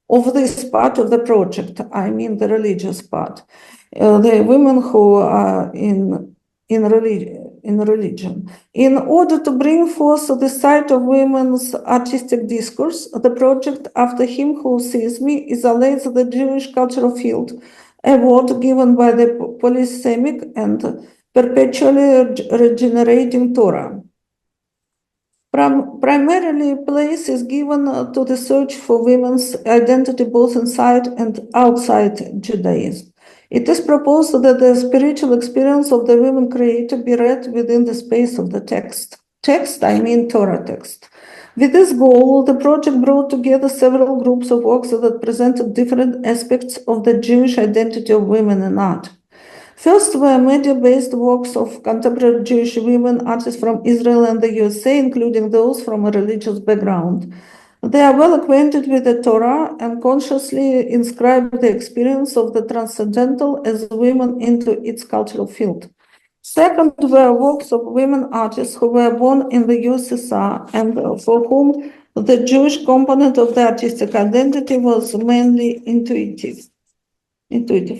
of this part of the project. I mean the religious part. The women who are in religion. In order to bring forth the sight of women's artistic discourse, the project After Him Who Sees Me isolates the Jewish cultural field, a word given by the polysemic and perpetually regenerating Torah. Primarily, place is given to the search for women's identity both inside and outside Judaism. It is proposed that the spiritual experience of the women creator be read within the space of the text. Text, I mean Torah text. With this goal, the project brought together several groups of works that presented different aspects of the Jewish identity of women in art. First were media-based works of contemporary Jewish women artists from Israel and the USA, including those from a religious background. They are well acquainted with the Torah and consciously inscribe the experience of the transcendental as women into its cultural field. Second were works of women artists who were born in the USSR and for whom the Jewish component of the artistic identity was mainly intuitive.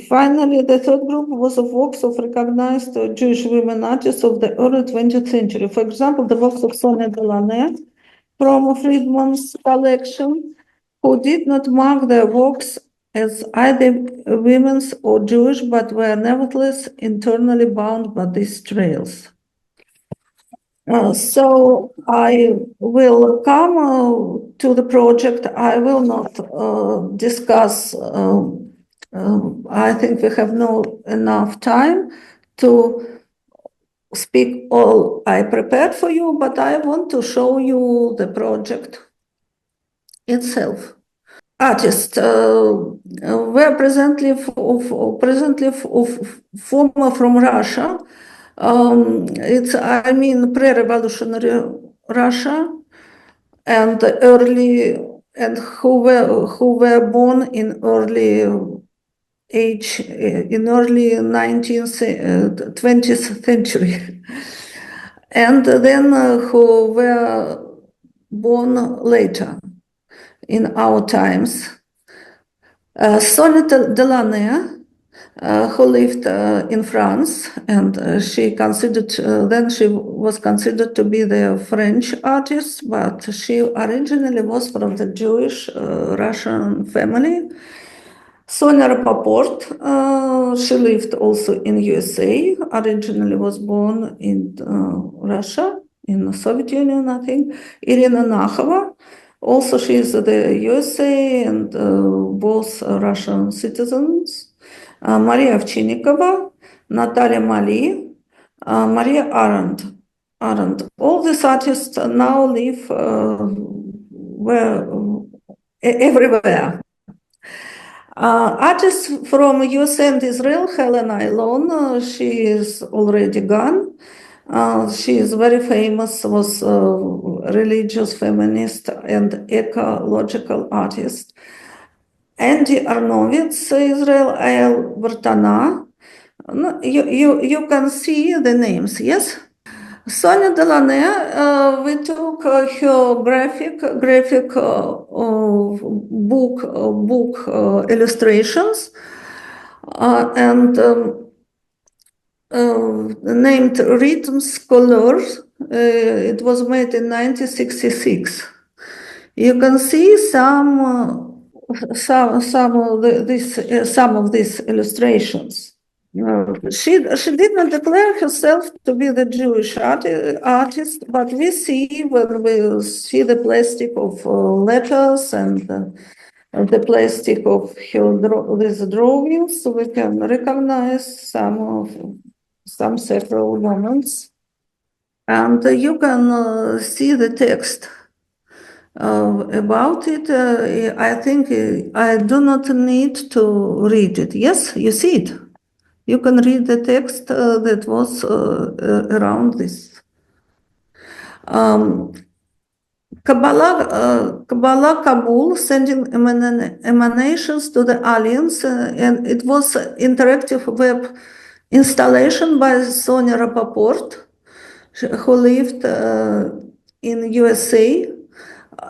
Finally, the third group was of works of recognized Jewish women artists of the early 20th century. For example, the works of Sonia Delaney from Friedman's collection, who did not mark their works as either women's or Jewish, but were nevertheless internally bound by these trails. So I will come to the project. I will not discuss. I think we have not enough time to speak all I prepared for you, but I want to show you the project itself. Artists were presently former from Russia. It's, I mean, pre-revolutionary Russia, and early, and who were born in early age, in early 20th century, and then who were born later in our times. Sonia Delaney, who lived in France, and she considered, then she was considered to be the French artist, but she originally was from the Jewish Russian family. Sonia Rapoport, she lived also in USA, originally was born in Russia, in the Soviet Union, I think. Irina Nakhova, also she is the USA and both Russian citizens. Maria Ovchinnikova, Nataliya Mali, Maria Arendt. All these artists now live everywhere. Artists from US and Israel, Helena Ilon, she is already gone. She is very famous, was a religious feminist and ecological artist. Andy Arnovitz, Israel El Bertana. You can see the names, yes? Sonia Delaney, we took her graphic book illustrations and named Rhythms Colors. It was made in 1966. You can see some of these illustrations. She did not declare herself to be the Jewish artist, but we see when we see the plastic of letters and the plastic of these drawings, we can recognize some several moments, and you can see the text about it. I think I do not need to read it. Yes, you see it. You can read the text that was around this. Kabbalah Kabul sending emanations to the aliens, and it was interactive web installation by Sonia Rapoport, who lived in USA,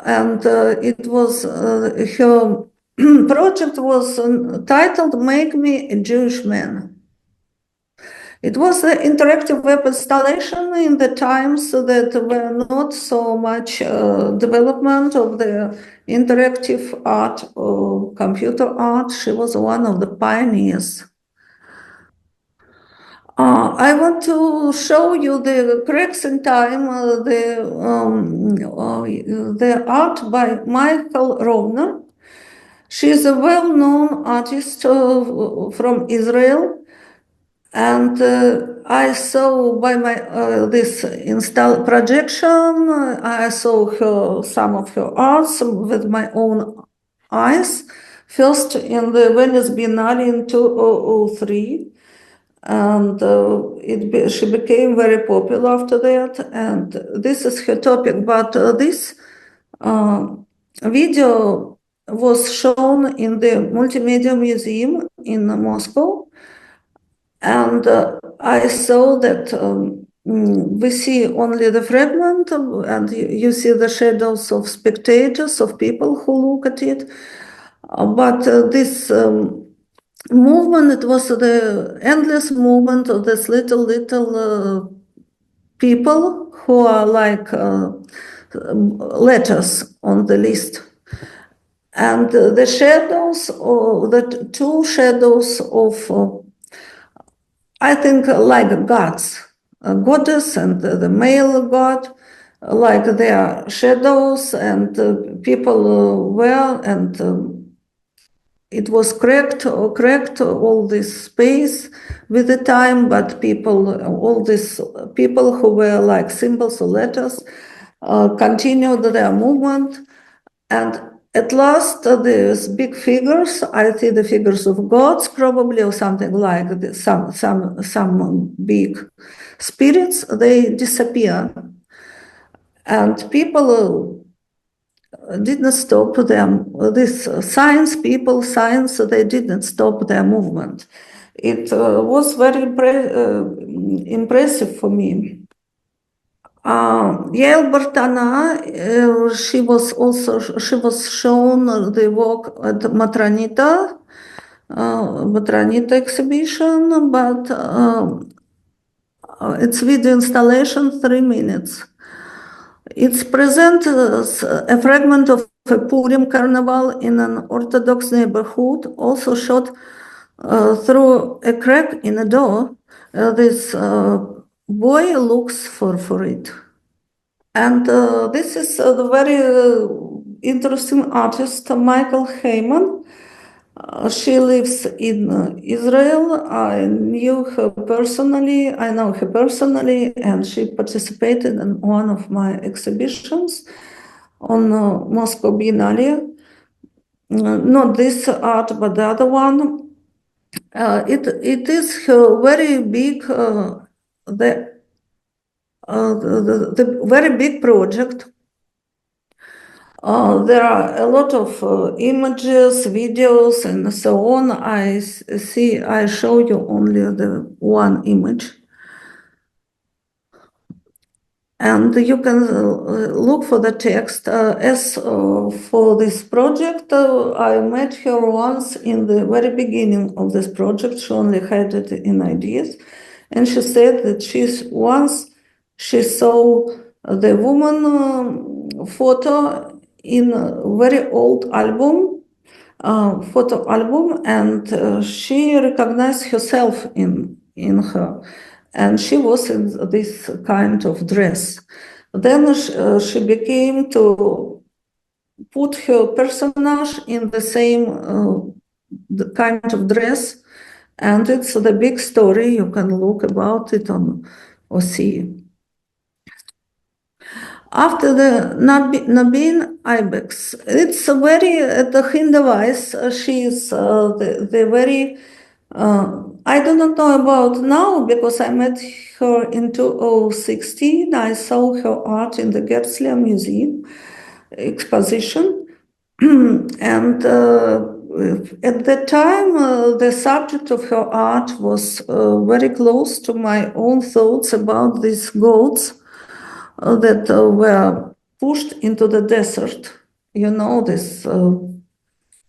and it was her project was titled "Make Me a Jewish Man." It was an interactive web installation in the times that were not so much development of the interactive art or computer art. She was one of the pioneers. I want to show you the cracks in time, the art by Michaёl Rovner. She is a well-known artist from Israel. And I saw by my this install projection, I saw some of her arts with my own eyes. First in the Venice Biennale in 2003, and she became very popular after that. And this is her topic. But this video was shown in the Multimedia Museum in Moscow. And I saw that we see only the fragment, and you see the shadows of spectators, of people who look at it. But this movement, it was the endless movement of this little people who are like letters on the list. And the shadows, the two shadows of I think like gods, a goddess and the male god, like their shadows, and people were, and it was cracked all this space with the time, but all these people who were like symbols or letters continued their movement. And at last, these big figures, I see the figures of gods probably, or something like this, some big spirits, they disappear. And people didn't stop them. This science, they didn't stop their movement. It was very impressive for me. Yael Bartana, she was shown the work at Matronita exhibition, but it's video installation, 3 minutes. It presents a fragment of a Purim carnival in an Orthodox neighborhood, also shot through a crack in a door. This boy looks for it. And this is a very interesting artist, Michael Heyman. She lives in Israel. I know her personally, and she participated in one of my exhibitions on Moscow Biennale. Not this art, but the other one. It is very big, the very big project. There are a lot of images, videos, and so on. I show you only the one image. And you can look for the text. As for this project, I met her once in the very beginning of this project. She only had it in ideas. And she said that she saw the woman photo in a very old photo album, and she recognized herself in her. And she was in this kind of dress. Then she became to put her personage in the same the kind of dress. And it's the big story. You can look about it on or see. After the Nabin Ibex, it's a very the Hindavais. She's the very. I do not know about now because I met her in 2016. I saw her art in the Kesler Museum exposition, and at that time, the subject of her art was very close to my own thoughts about these goats that were pushed into the desert. You know, this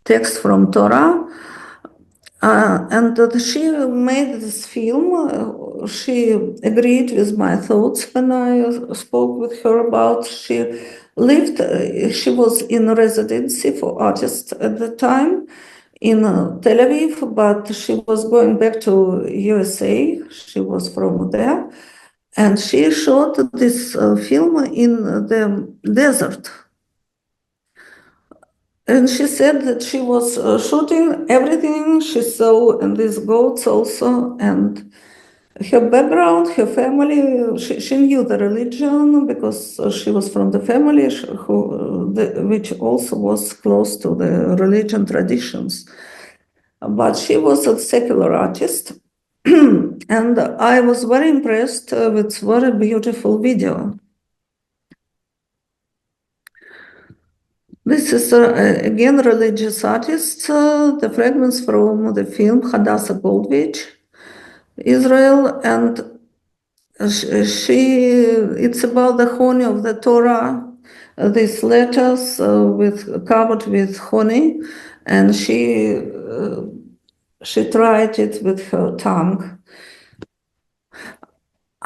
text from Torah. And she made this film. She agreed with my thoughts when I spoke with her about. She lived. She was in residency for artists at the time in Tel Aviv, but she was going back to USA. She was from there, and she shot this film in the desert. And she said that she was shooting everything she saw in these goats also, and her background, her family, she knew the religion because she was from the family which also was close to the religion traditions. But she was a secular artist, and I was very impressed with very beautiful video. This is again religious artists, the fragments from the film Hadassah Goldwich, Israel, and it's about the honey of the Torah, these letters covered with honey, and she tried it with her tongue.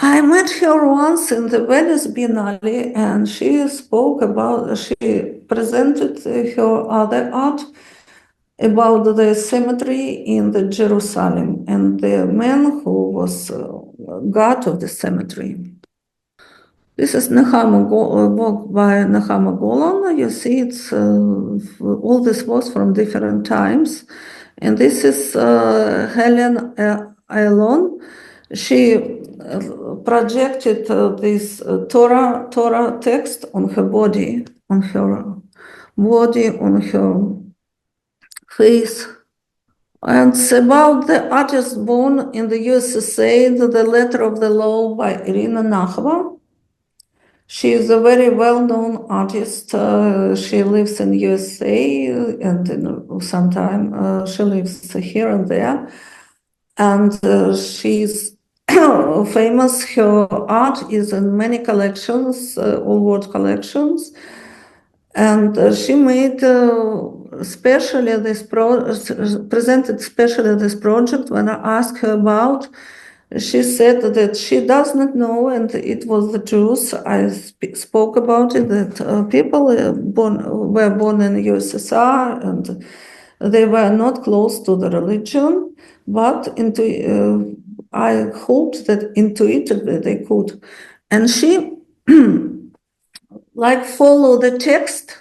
I met her once in the Venice Biennale, and she presented her other art about the cemetery in the Jerusalem and the man who was god of the cemetery. This is work by Nehama Golan. You see, it's all this was from different times, and this is Helen Aylon. She projected this Torah text on her body, on her face. And it's about the artist born in the USSR, the Letter of the Law by Irina Nakhova. She is a very well-known artist. She lives in USA and sometimes she lives here and there. And she's famous. Her art is in many collections, all world collections. And she made presented specially this project. When I asked her about, she said that she does not know, and it was the truth. I spoke about it, that people were born in USSR and they were not close to the religion, but I hoped that intuitively they could. And she follow the text.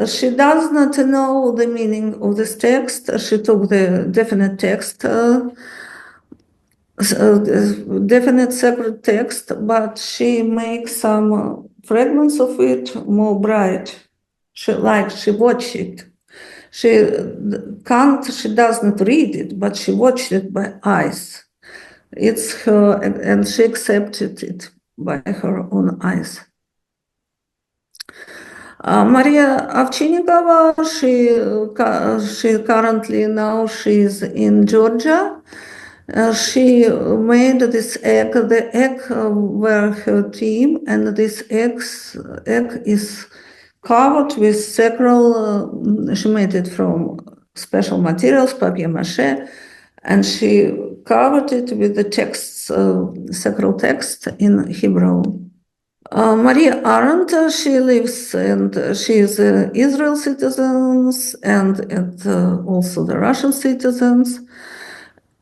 She does not know the meaning of this text. She took the definite text, definite sacred text, but she makes some fragments of it more bright. She watched it. She does not read it, but she watched it by eyes. It's her, and she accepted it by her own eyes. Maria Ovchinnikova, she currently now she's in Georgia. She made this egg. The egg were her team, and this egg is covered with several. She made it from special materials, papier-mâché, and she covered it with the texts, several texts in Hebrew. Maria Arendt, she lives and she is Israel citizens and also the Russian citizens.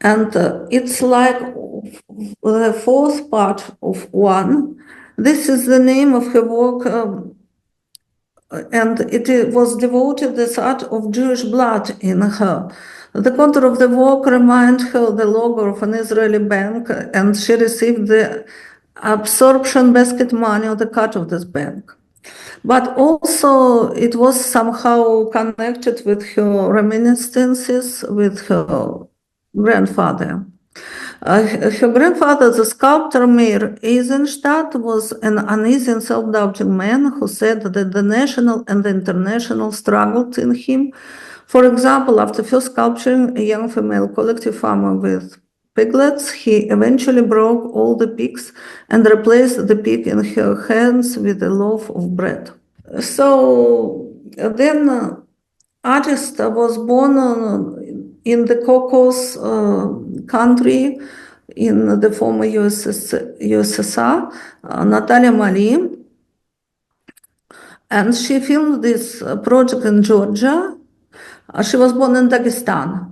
And it's like the fourth part of one. This is the name of her work, and it was devoted the thought of Jewish blood in her. The contour of the work reminds her the logo of an Israeli bank, and she received the absorption basket money on the cut of this bank. But also it was somehow connected with her reminiscences with her grandfather. Her grandfather, the sculptor Meir Eisenstadt, was an uneasy and self-doubting man who said that the national and the international struggled in him. For example, after first sculpturing a young female collective farmer with piglets, he eventually broke all the pigs and replaced the pig in her hands with a loaf of bread. So then artist was born in the Caucasus country in the former USSR, Nataliya Mali. And she filmed this project in Georgia. She was born in Dagestan.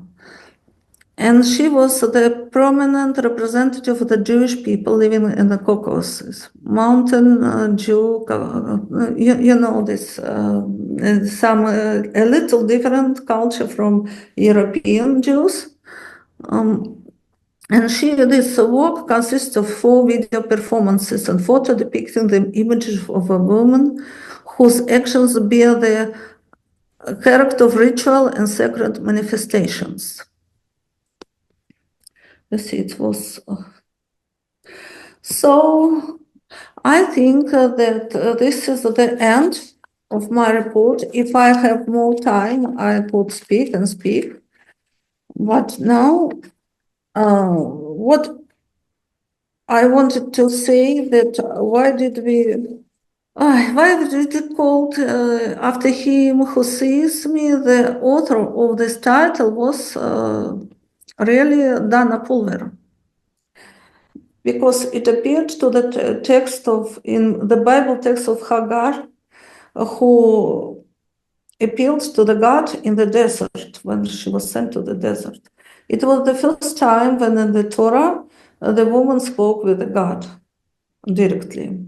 And she was the prominent representative of the Jewish people living in the Caucasus, mountain Jew, you know this, some a little different culture from European Jews. And this work consists of 4 video performances and photo depicting the images of a woman whose actions bear the character of ritual and sacred manifestations. You see, it was. So I think that this is the end of my report. If I have more time, I could speak and speak. But now, what I wanted to say that why did it called after him who sees me? The author of this title was really Dana Pulver, because it appeared to the text in the Bible text of Hagar, who appealed to the God in the desert when she was sent to the desert. It was the first time when in the Torah the woman spoke with the God directly.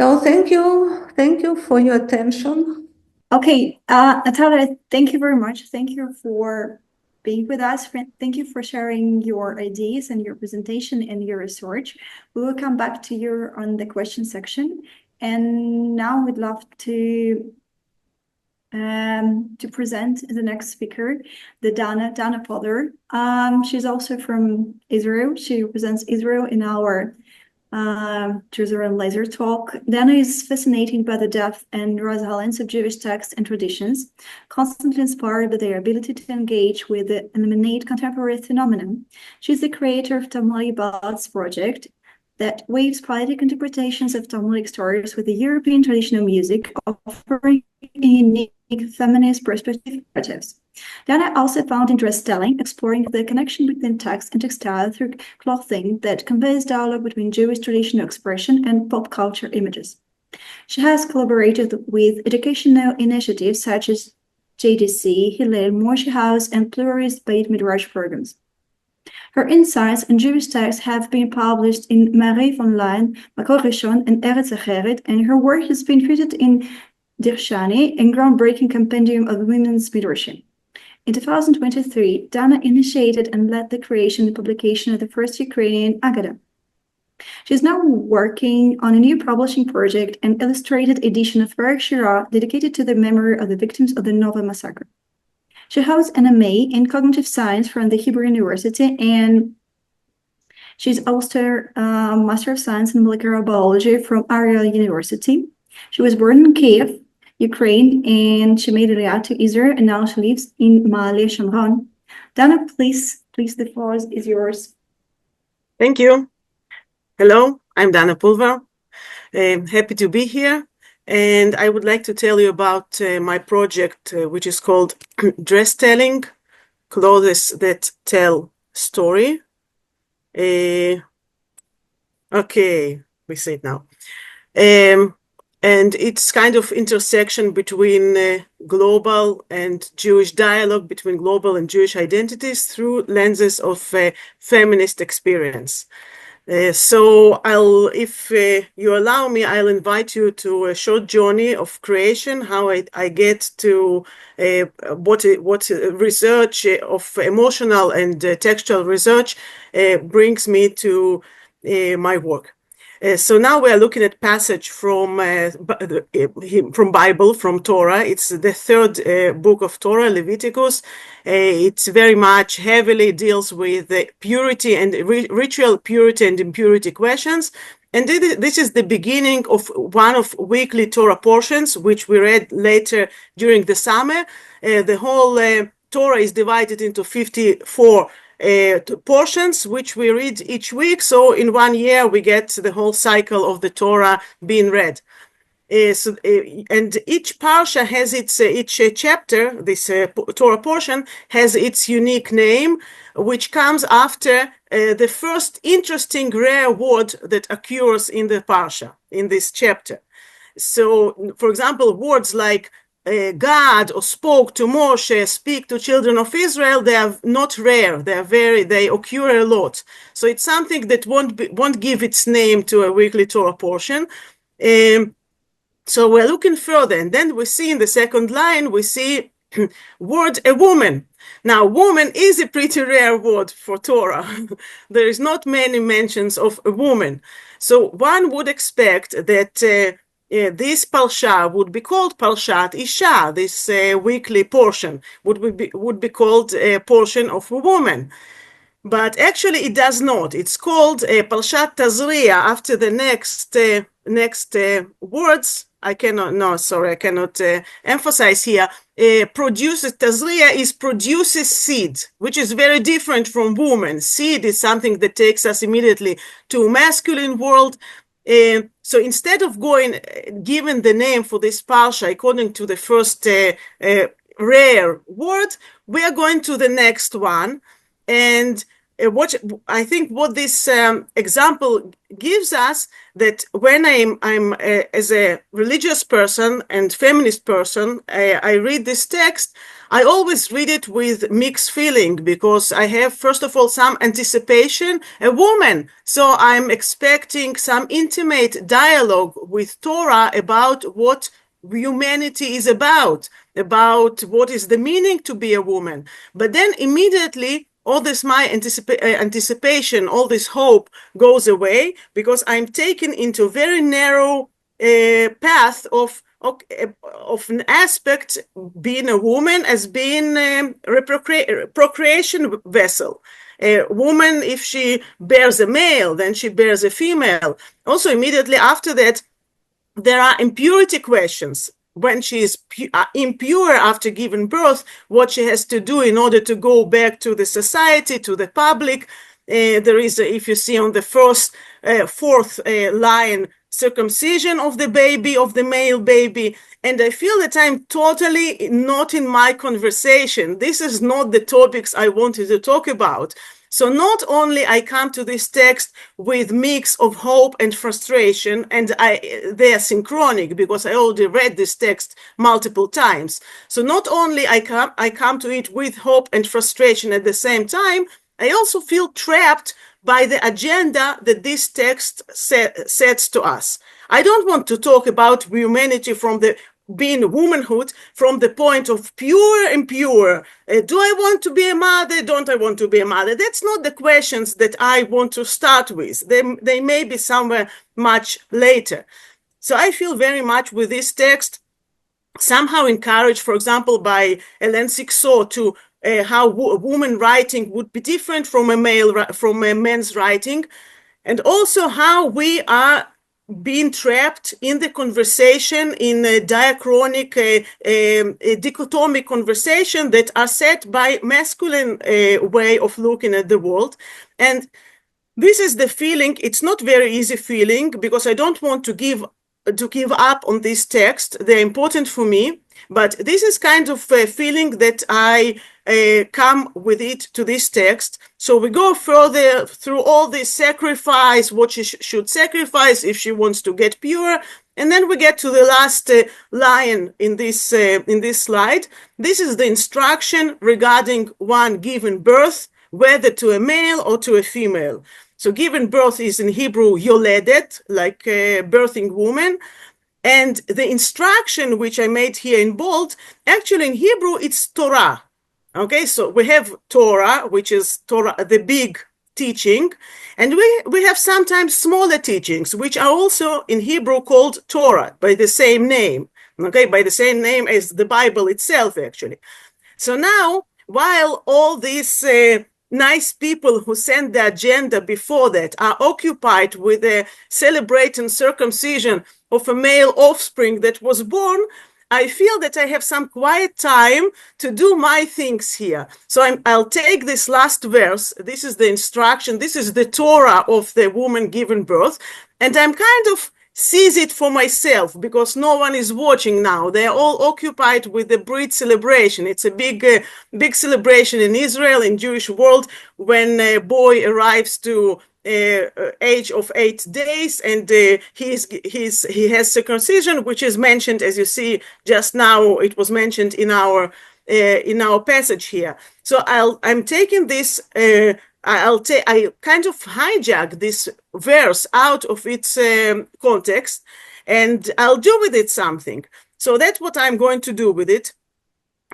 So thank you for your attention. Okay, Nataliya, thank you very much. Thank you for being with us. Thank you for sharing your ideas and your presentation and your research. We will come back to you on the question section. And now we'd love to present the next speaker, the Dana Pulver. She's also from Israel. She represents Israel in our Jerusalem Laser Talk. Dana is fascinated by the depth and resilience of Jewish texts and traditions, constantly inspired by their ability to engage with the illuminate contemporary phenomenon. She's the creator of Talmudic Ballads project that weaves poetic interpretations of Talmudic stories with the European traditional music, offering unique feminist perspective narratives. Dana also found interest telling, exploring the connection between text and textile through clothing that conveys dialogue between Jewish traditional expression and pop culture images. She has collaborated with educational initiatives such as JDC, Hillel, Moshe House, and pluralist Beit Midrash programs. Her insights on Jewish texts have been published in Ma'ariv Online, Makor Rishon, and Eretz Acheret, and her work has been featured in Dirshani, a groundbreaking compendium of women's midrashim. In 2023, Dana initiated and led the creation and publication of the first Ukrainian Agada. She is now working on a new publishing project, an illustrated edition of Barak Shira dedicated to the memory of the victims of the Nova massacre. She holds an MA in cognitive science from the Hebrew University, and she's also a Master of Science in molecular biology from Ariel University. She was born in Kiev, Ukraine, and she made Aliyah to Israel, and now she lives in Ma'ale Shamron. Dana, please, the floor is yours. Thank you. Hello, I'm Dana Pulver. Happy to be here. And I would like to tell you about my project, which is called Dress Telling, Clothes That Tell Story. Okay, we see it now. And it's kind of intersection between global and Jewish dialogue, between global and Jewish identities through lenses of feminist experience. So if you allow me, I'll invite you to a short journey of creation, how I get to what research of emotional and textual research brings me to my work. So now we are looking at passage from Bible, from Torah. It's the third book of Torah, Leviticus. It's very much heavily deals with purity and ritual purity and impurity questions. And this is the beginning of one of weekly Torah portions, which we read later during the summer. The whole Torah is divided into 54 portions, which we read each week. So in 1 year, we get the whole cycle of the Torah being read. And each parsha has its, each chapter, this Torah portion, has its unique name, which comes after the first interesting rare word that occurs in the parsha, in this chapter. So, for example, words like God or spoke to Moshe, speak to children of Israel, they are not rare. They occur a lot. So it's something that won't give its name to a weekly Torah portion. So we're looking further, and then we see in the second line, we see word a woman. Now, woman is a pretty rare word for Torah. There is not many mentions of a woman. So one would expect that this parsha would be called Parshat Isha. This weekly portion would be called a portion of a woman. But actually it does not. It's called Parshat Tazria after the next words. I cannot emphasize here. Produces seed, which is very different from woman. Seed is something that takes us immediately to a masculine world. So instead of given the name for this parsha according to the first rare word, we are going to the next one. And what this example gives us, that when I'm as a religious person and feminist person, I read this text, I always read it with mixed feeling, because I have, first of all, some anticipation, a woman. So I'm expecting some intimate dialogue with Torah about what humanity is about what is the meaning to be a woman. But then immediately, all this my anticipation, all this hope goes away, because I'm taken into a very narrow path of an aspect, being a woman as being a procreation vessel. A woman, if she bears a male, then she bears a female. Also, immediately after that, there are impurity questions. When she is impure after giving birth, what she has to do in order to go back to the society, to the public. There is, if you see on the fourth line, circumcision of the baby, of the male baby. And I feel that I'm totally not in my conversation. This is not the topics I wanted to talk about. So not only I come to this text with mix of hope and frustration, and they are synchronic because I already read this text multiple times. So not only I come to it with hope and frustration at the same time, I also feel trapped by the agenda that this text sets to us. I don't want to talk about humanity from the being womanhood from the point of pure and pure. Do I want to be a mother? Don't I want to be a mother? That's not the questions that I want to start with. They may be somewhere much later. So I feel very much with this text, somehow encouraged, for example, by Hélène Sixot, to how woman writing would be different from a man's writing, and also how we are being trapped in the conversation, in a diachronic, a dichotomic conversation that are set by masculine way of looking at the world. And this is the feeling. It's not very easy feeling, because I don't want to give up on this text. They're important for me, but this is kind of a feeling that I come with it to this text. So we go further through all this sacrifice, what she should sacrifice if she wants to get pure. And then we get to the last line in this slide. This is the instruction regarding one giving birth, whether to a male or to a female. So giving birth is in Hebrew yoledet, like a birthing woman. And the instruction, which I made here in bold, actually in Hebrew, it's Torah. Okay, so we have Torah, which is Torah, the big teaching, and we have sometimes smaller teachings, which are also in Hebrew called Torah, by the same name, okay, by the same name as the Bible itself, actually. So now, while all these nice people who sent the agenda before that are occupied with celebrating circumcision of a male offspring that was born, I feel that I have some quiet time to do my things here. So I'll take this last verse. This is the instruction. This is the Torah of the woman given birth. And I'm kind of seize it for myself because no one is watching now. They're all occupied with the Brit celebration. It's a big celebration in Israel, in Jewish world, when a boy arrives to age of 8 days, and he has circumcision, which is mentioned, as you see just now. It was mentioned in our passage here. So I'm taking this. I kind of hijack this verse out of its context, and I'll do with it something. So that's what I'm going to do with it.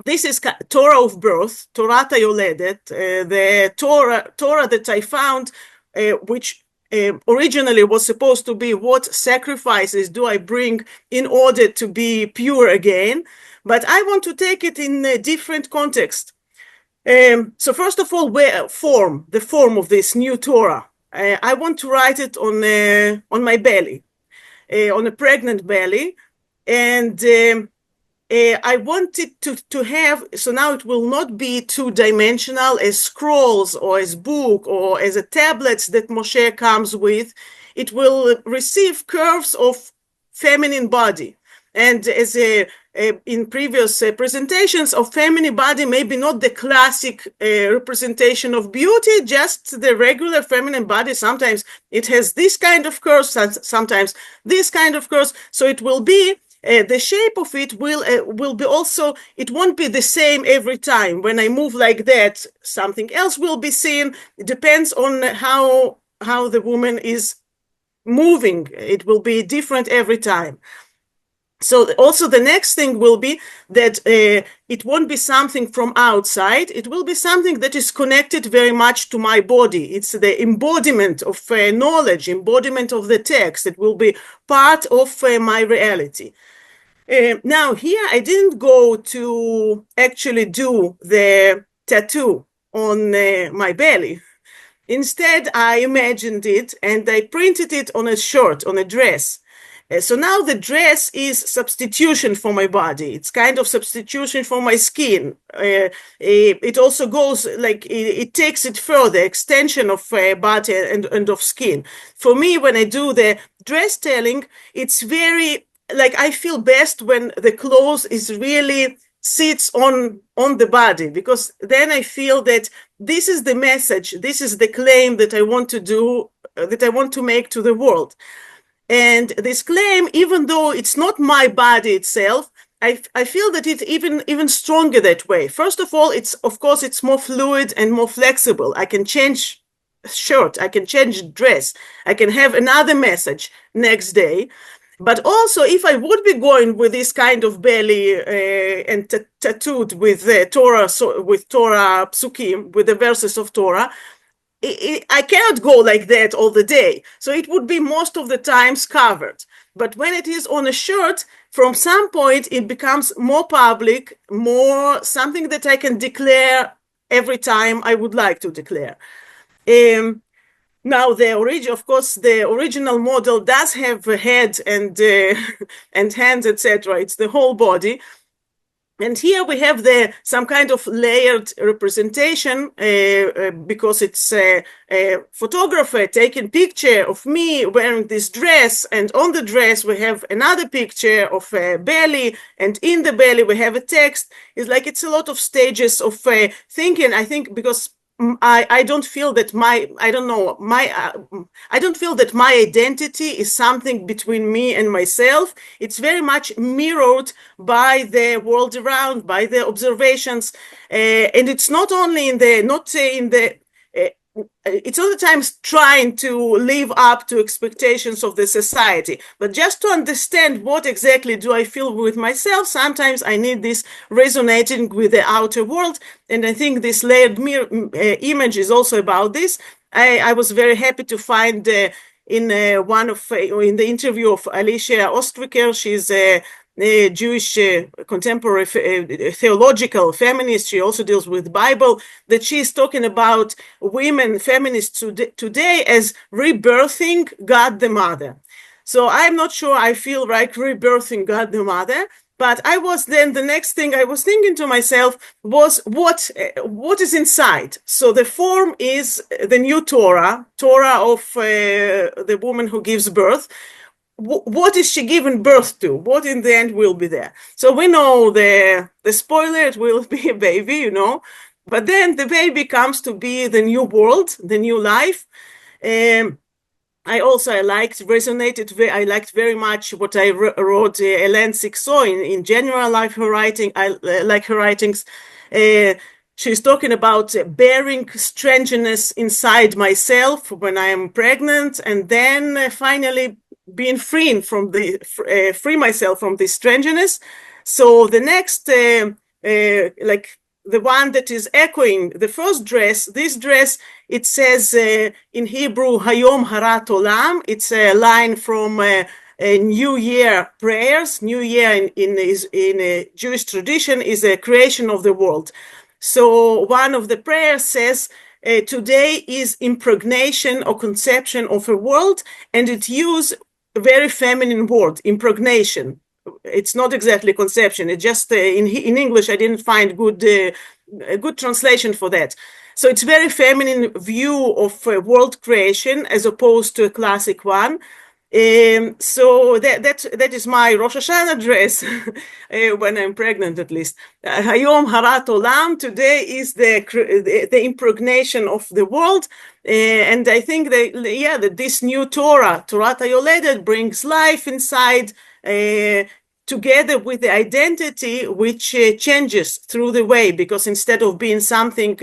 This is Torah of birth, Torah Yoledet, the Torah that I found, which originally was supposed to be what sacrifices do I bring in order to be pure again. But I want to take it in a different context. So first of all, the form of this new Torah. I want to write it on my belly, on a pregnant belly, and I want it to have, so now it will not be two-dimensional as scrolls or as book or as a tablets that Moshe comes with. It will receive curves of feminine body. And as in previous presentations of feminine body, maybe not the classic representation of beauty, just the regular feminine body. Sometimes it has this kind of curves, sometimes this kind of curves. So it will be, the shape of it will be also, it won't be the same every time. When I move like that, something else will be seen. It depends on how the woman is moving. It will be different every time. So also the next thing will be that it won't be something from outside. It will be something that is connected very much to my body. It's the embodiment of knowledge, embodiment of the text. It will be part of my reality. Now here I didn't go to actually do the tattoo on my belly. Instead, I imagined it and I printed it on a shirt, on a dress. So now the dress is substitution for my body. It's kind of substitution for my skin. It also goes like it takes it further, extension of body and of skin. For me, when I do the dress telling, it's very like I feel best when the clothes is really sits on the body, because then I feel that this is the message, this is the claim that I want to do, that I want to make to the world. And this claim, even though it's not my body itself, I feel that it's even stronger that way. First of all, of course it's more fluid and more flexible. I can change shirt, I can change dress, I can have another message next day. But also, if I would be going with this kind of belly and tattooed with Torah, with Torah psukim, with the verses of Torah, I cannot go like that all the day. So it would be most of the times covered. But when it is on a shirt, from some point, it becomes more public, more something that I can declare every time I would like to declare. Now, of course, the original model does have a head and hands, etc. It's the whole body. And here we have some kind of layered representation because it's a photographer taking picture of me wearing this dress, and on the dress we have another picture of a belly, and in the belly we have a text. It's like it's a lot of stages of thinking, I think, because I don't feel that I don't feel that my identity is something between me and myself. It's very much mirrored by the world around, by the observations, and it's not only it's all the times trying to live up to expectations of the society, but just to understand what exactly do I feel with myself. Sometimes I need this resonating with the outer world, and I think this layered image is also about this. I was very happy to find in in the interview of Alicia Ostriker, she's a Jewish contemporary theological feminist. She also deals with Bible, that she's talking about women feminists today as rebirthing God the Mother. So I'm not sure I feel like rebirthing God the Mother, but I was then, the next thing I was thinking to myself was what is inside. So the form is the new Torah of the woman who gives birth. What is she giving birth to? What in the end will be there? So we know the spoiler, it will be a baby, you know, but then the baby comes to be the new world, the new life. I liked very much what I wrote, Hélène Sixot, in general. I like her writing. I like her writings. She's talking about bearing strangeness inside myself when I am pregnant, and then finally being free myself from this strangeness. So the next, like the one that is echoing the first dress, this dress, it says in Hebrew, Hayom Harat Olam. It's a line from New Year prayers. New Year in a Jewish tradition is a creation of the world. So one of the prayers says, today is impregnation or conception of a world, and it uses a very feminine word, impregnation. It's not exactly conception. It just in English I didn't find a good translation for that. So it's very feminine view of world creation as opposed to a classic one. So that is my Rosh Hashanah dress when I'm pregnant, at least. Hayom Harat Olam. Today is the impregnation of the world, and I think that this new Torah HaYoledet, brings life inside. Together with the identity, which changes through the way, because instead of being something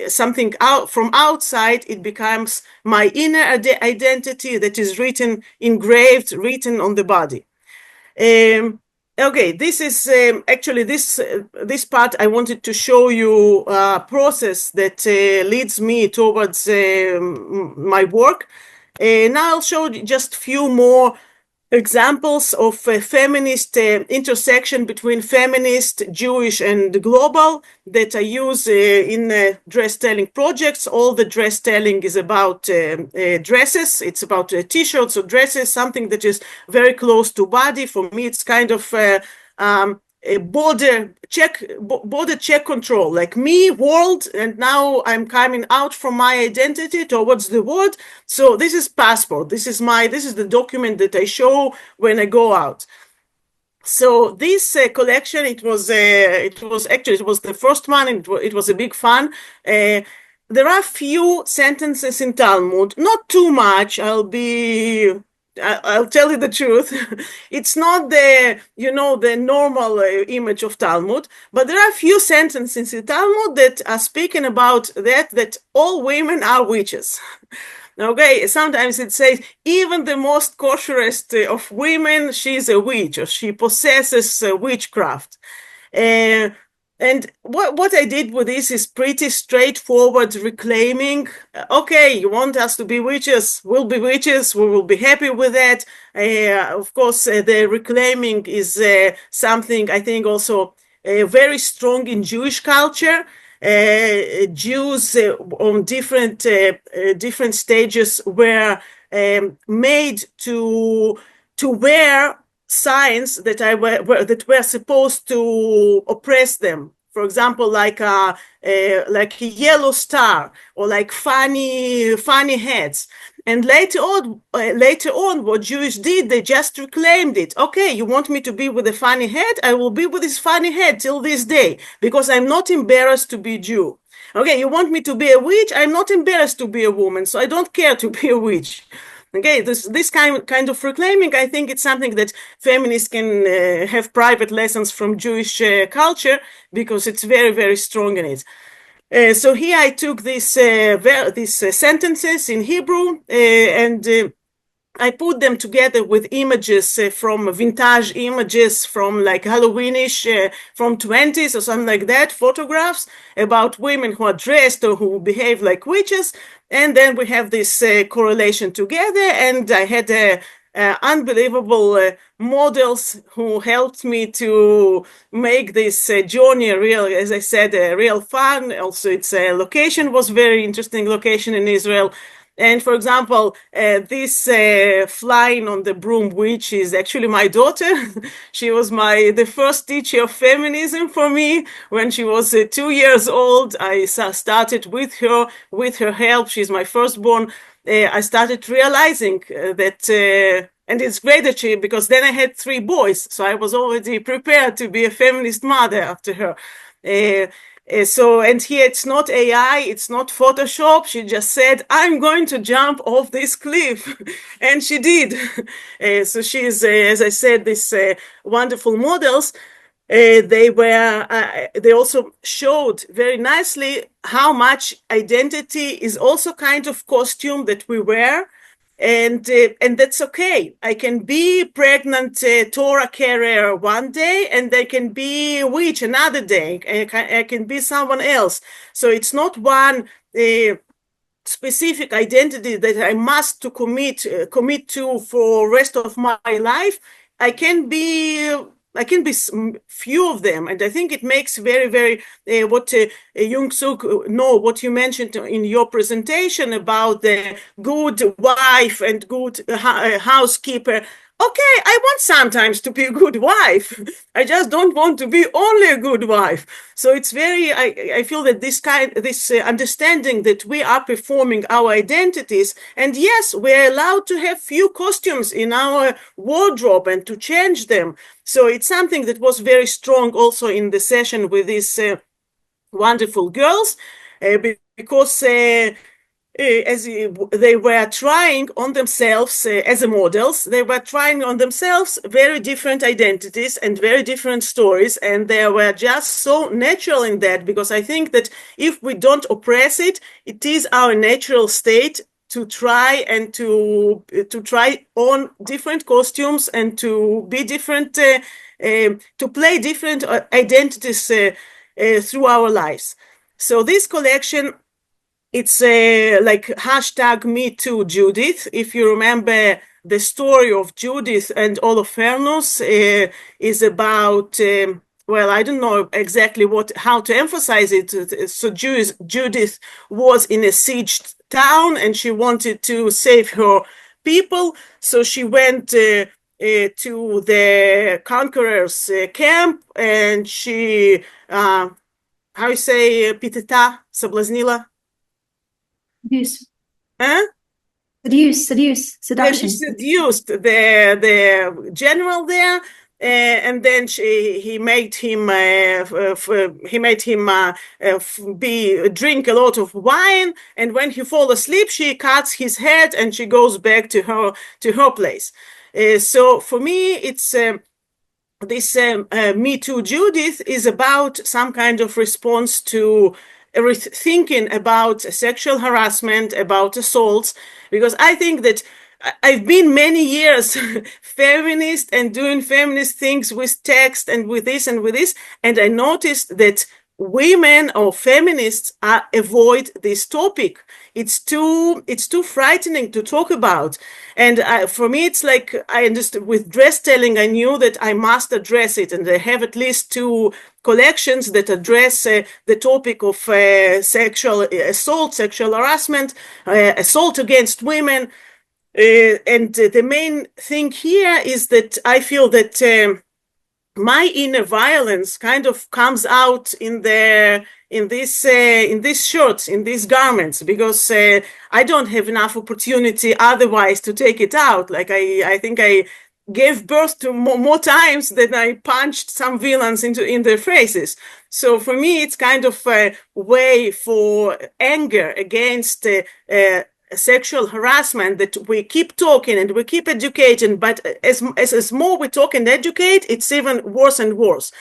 something out from outside, it becomes my inner identity that is engraved on the body. Okay, this is actually this part I wanted to show you a process that leads me towards my work. Now I'll show you just a few more examples of feminist intersection between feminist, Jewish, and global that I use in dress telling projects. All the dress telling is about dresses. It's about t-shirts or dresses, something that is very close to body. For me, it's kind of a border check control, like me, world, and now I'm coming out from my identity towards the world. So this is passport. This is the document that I show when I go out. So this collection, it was the first one. It was a big fun. There are few sentences in Talmud, not too much. I'll tell you the truth. It's not the normal image of Talmud, but there are a few sentences in Talmud that are speaking about that all women are witches. Okay, sometimes it says even the most kosherest of women, she's a witch, or she possesses witchcraft. And what I did with this is pretty straightforward reclaiming. Okay, you want us to be witches? We'll be witches. We will be happy with that. Of course, the reclaiming is something I think also very strong in Jewish culture. Jews on different stages were made to wear signs that were supposed to oppress them. For example, like a yellow star, or like funny heads. And later on, what Jews did, they just reclaimed it. Okay, you want me to be with a funny head? I will be with this funny head till this day, because I'm not embarrassed to be Jew. Okay, you want me to be a witch? I'm not embarrassed to be a woman, so I don't care to be a witch. Okay, this kind of reclaiming, I think it's something that feminists can have private lessons from Jewish culture, because it's very, very strong in it. So here I took these sentences in Hebrew, and I put them together with images from vintage images from like Halloweenish from 20s or something like that, photographs about women who are dressed or who behave like witches. And then we have this correlation together. And I had unbelievable models who helped me to make this journey real, as I said, real fun. Also, its location was very interesting location in Israel. And for example, this flying on the broom witch is actually my daughter. She was the first teacher of feminism for me when she was 2 years old. I started with her help. She's my firstborn. I started realizing that, and it's great that because then I had 3 boys, so I was already prepared to be a feminist mother after her. And here it's not AI, it's not Photoshop. She just said, I'm going to jump off this cliff. And she did. So she's, as I said, these wonderful models. They also showed very nicely how much identity is also kind of costume that we wear. And that's okay. I can be pregnant Torah carrier one day, and I can be a witch another day. I can be someone else. So it's not one specific identity that I must to commit to for rest of my life. I can be few of them, and I think it makes very, very what Jungsuk, what you mentioned in your presentation about the good wife and good housekeeper. Okay, I want sometimes to be a good wife. I just don't want to be only a good wife. So it's I feel that this understanding that we are performing our identities, and yes, we're allowed to have few costumes in our wardrobe and to change them. So it's something that was very strong also in the session with these wonderful girls, because as they were trying on themselves as models, they were trying on themselves very different identities and very different stories, and they were just so natural in that, because I think that if we don't oppress it, it is our natural state to try and to try on different costumes and to be different, to play different identities through our lives. So this collection, it's like hashtag #MeTooJudith. If you remember, the story of Judith and Holofernes is about, well, I don't know exactly how to emphasize it. So Judith was in a sieged town and she wanted to save her people. So she went to the conqueror's camp, and she, how you say, piteta, соблазнила? Seduction. She seduced the general there, and then he made him drink a lot of wine. And when he fall asleep, she cuts his head and she goes back to her place. So for me, it's this Me Too Judith is about some kind of response to thinking about sexual harassment, about assaults, because I think that I've been many years feminist and doing feminist things with text and with this, and I noticed that women or feminists avoid this topic. It's too frightening to talk about. And for me, it's like, I understood with dress telling, I knew that I must address it. And I have at least 2 collections that address the topic of sexual assault, sexual harassment, assault against women. And the main thing here is that I feel that my inner violence kind of comes out in these shirts, in these garments, because I don't have enough opportunity otherwise to take it out. Like I think I gave birth to more times than I punched some villains in their faces. So for me, it's kind of a way for anger against sexual harassment, that we keep talking and we keep educating, but as more we talk and educate, it's even worse and worse.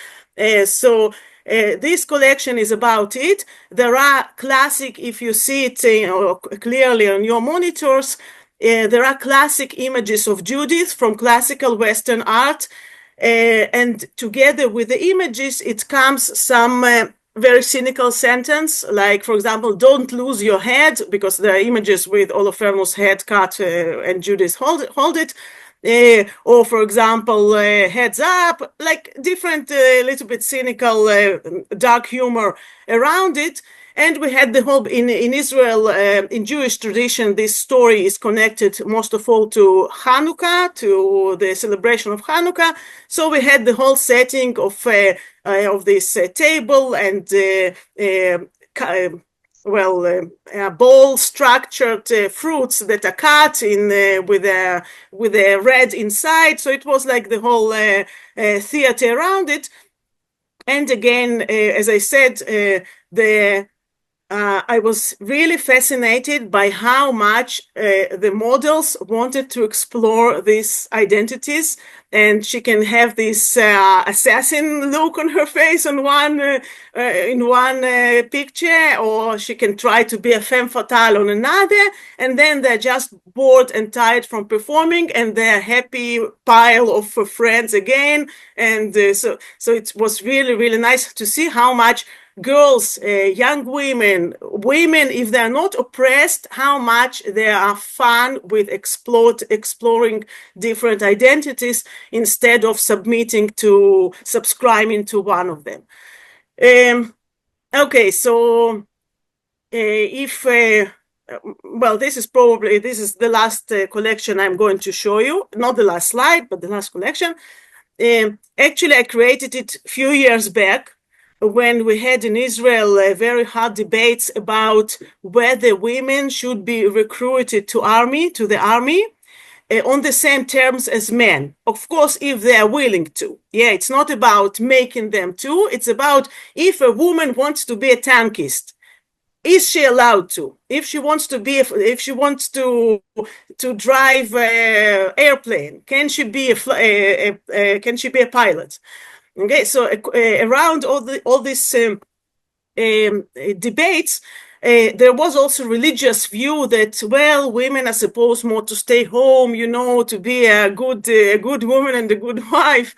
So this collection is about it. There are classic, if you see it clearly on your monitors, There are classic images of Judith from classical Western art, and together with the images, it comes some very cynical sentence, like, for example, "Don't lose your head," because there are images with Holofernes' head cut and Judith hold it. Or, for example, "Heads up," like different, little bit cynical, dark humor around it. And we had the whole, in Israel, in Jewish tradition, this story is connected most of all to Hanukkah, to the celebration of Hanukkah. So we had the whole setting of this table and bowl structured fruits that are cut in with a red inside. So it was like the whole theater around it. And again, as I said, I was really fascinated by how much the models wanted to explore these identities, and she can have this assassin look on her face on in one picture, or she can try to be a femme fatale on another, and then they're just bored and tired from performing, and they're happy pile of friends again. And so it was really, really nice to see how much girls, young women, if they're not oppressed, how much they are fun with exploring different identities instead of subscribing to one of them. Okay, so this is the last collection I'm going to show you. Not the last slide, but the last collection. Actually, I created it a few years back, when we had in Israel very hard debates about whether women should be recruited to the army on the same terms as men. Of course, if they are willing to. Yeah, it's not about making them to. It's about if a woman wants to be a tankist, is she allowed to? If she wants to drive an airplane, can she be a pilot? Okay, so around all these debates, there was also religious view that, well, women are supposed more to stay home, to be a good woman and a good wife.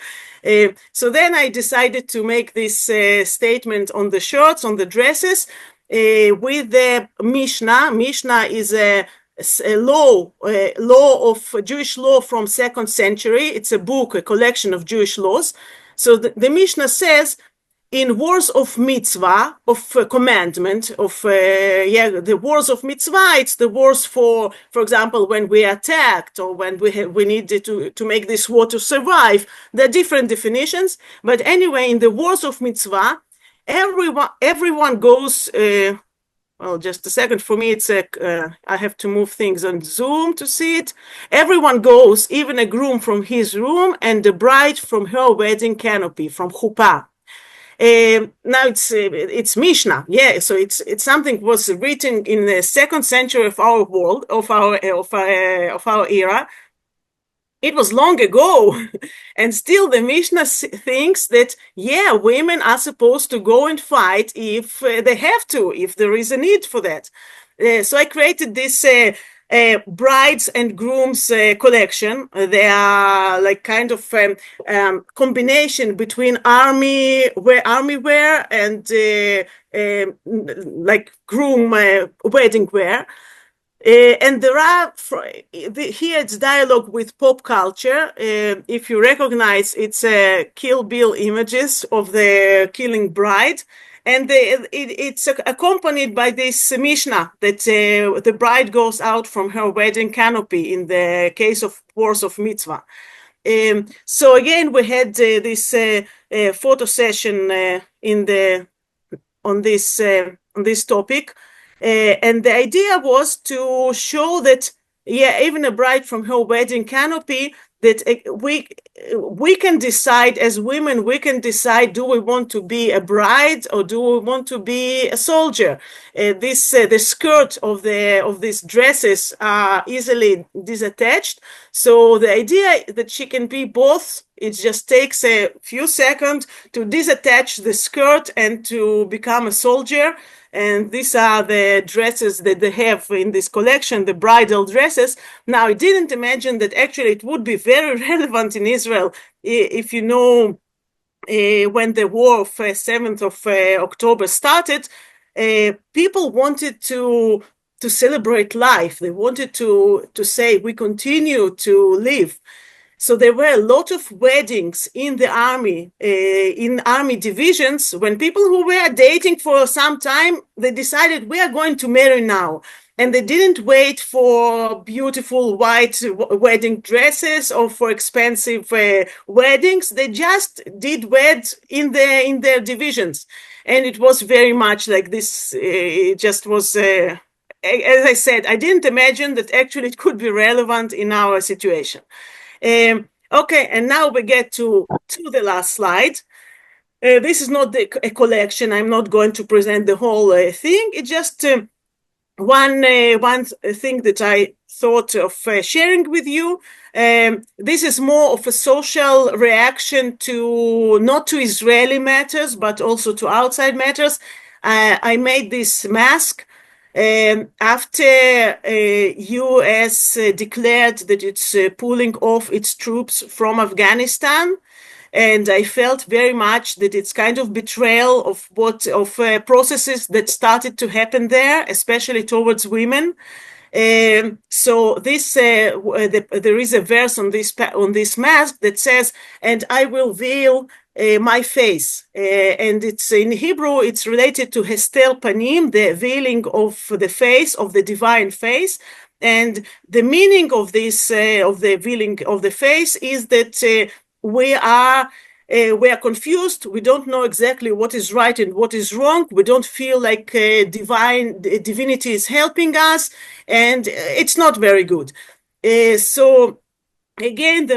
So then I decided to make this statement on the shirts, on the dresses, with the Mishnah. Mishnah is a law of Jewish law from 2nd century. It's a book, a collection of Jewish laws. So the Mishnah says, in wars of mitzvah, of commandment, the wars of mitzvah, it's the wars for example, when we are attacked or when we need to make this war to survive. There are different definitions, but anyway, in the wars of mitzvah, everyone goes. Just a second. For me, it's I have to move things on Zoom to see it. Everyone goes, even a groom from his room and the bride from her wedding canopy, from chuppah. Now it's Mishnah, yeah. So it's something was written in the 2nd century of our world, of our era. It was long ago, and still the Mishnah thinks that, yeah, women are supposed to go and fight if they have to, if there is a need for that. So I created this brides and grooms collection. They are like kind of combination between army wear and like groom wedding wear. And there are, here it's dialogue with pop culture. If you recognize, it's Kill Bill images of the killing bride. And it's accompanied by this Mishnah that the bride goes out from her wedding canopy in the case of wars of mitzvah. So again, we had this photo session on this topic. And the idea was to show that, yeah, even a bride from her wedding canopy, that we can decide as women, we can decide, do we want to be a bride or do we want to be a soldier? The skirt of these dresses are easily disattached. So the idea that she can be both, it just takes a few seconds to disattach the skirt and to become a soldier. And these are the dresses that they have in this collection, the bridal dresses. Now, I didn't imagine that actually it would be very relevant in Israel if you know when the war of 7th of October started, people wanted to celebrate life. They wanted to say we continue to live. So there were a lot of weddings in the army, in army divisions, when people who were dating for some time, they decided we are going to marry now. And they didn't wait for beautiful white wedding dresses or for expensive weddings. They just did wed in their divisions. And it was very much like this. It just was, as I said, I didn't imagine that actually it could be relevant in our situation. Okay, and now we get to the last slide. This is not a collection. I'm not going to present the whole thing. It's just one thing that I thought of sharing with you. This is more of a social reaction to not to Israeli matters, but also to outside matters. I made this mask after U.S. declared that it's pulling off its troops from Afghanistan. And I felt very much that it's kind of betrayal of processes that started to happen there, especially towards women. So this there is a verse on this mask that says, "And I will veil my face," and it's in Hebrew. It's related to Hestel Panim, the veiling of the face, of the divine face. And the meaning of this of the veiling of the face is that we are confused. We don't know exactly what is right and what is wrong. We don't feel like divinity is helping us, and it's not very good. So again,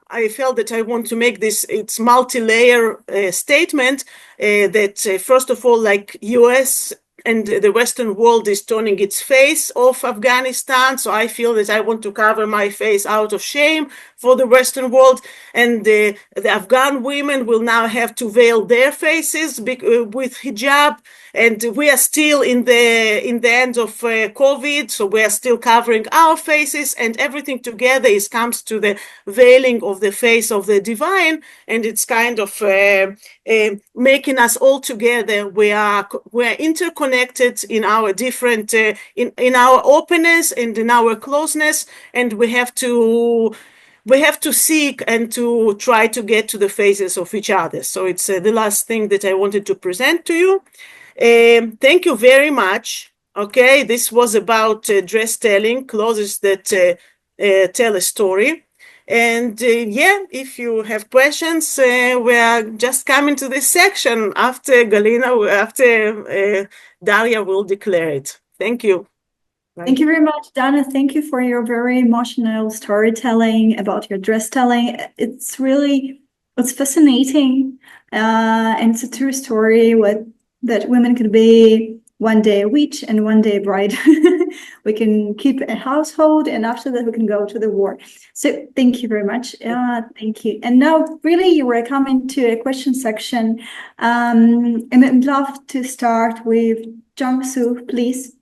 I felt that I want to make it's multi-layer statement that first of all, like US and the Western world is turning its face off Afghanistan. So I feel that I want to cover my face out of shame for the Western world. And the Afghan women will now have to veil their faces with hijab. And we are still in the end of COVID, so we are still covering our faces, and everything together comes to the veiling of the face of the divine, and it's kind of making us all together. We are interconnected in our different, in our openness and in our closeness, and we have to seek and to try to get to the faces of each other. So it's the last thing that I wanted to present to you. Thank you very much. Okay, this was about dress telling, clothes that tell a story. And yeah, if you have questions, we are just coming to this section after Galina, after Daria will declare it. Thank you. Bye. Thank you very much, Dana. Thank you for your very emotional storytelling about your dress telling. It's fascinating, and it's a true story that women could be one day a witch and one day a bride. We can keep a household, and after that we can go to the war. So thank you very much. Thank you. And now really we're coming to a question section. And I'd love to start with Jungsuk, please.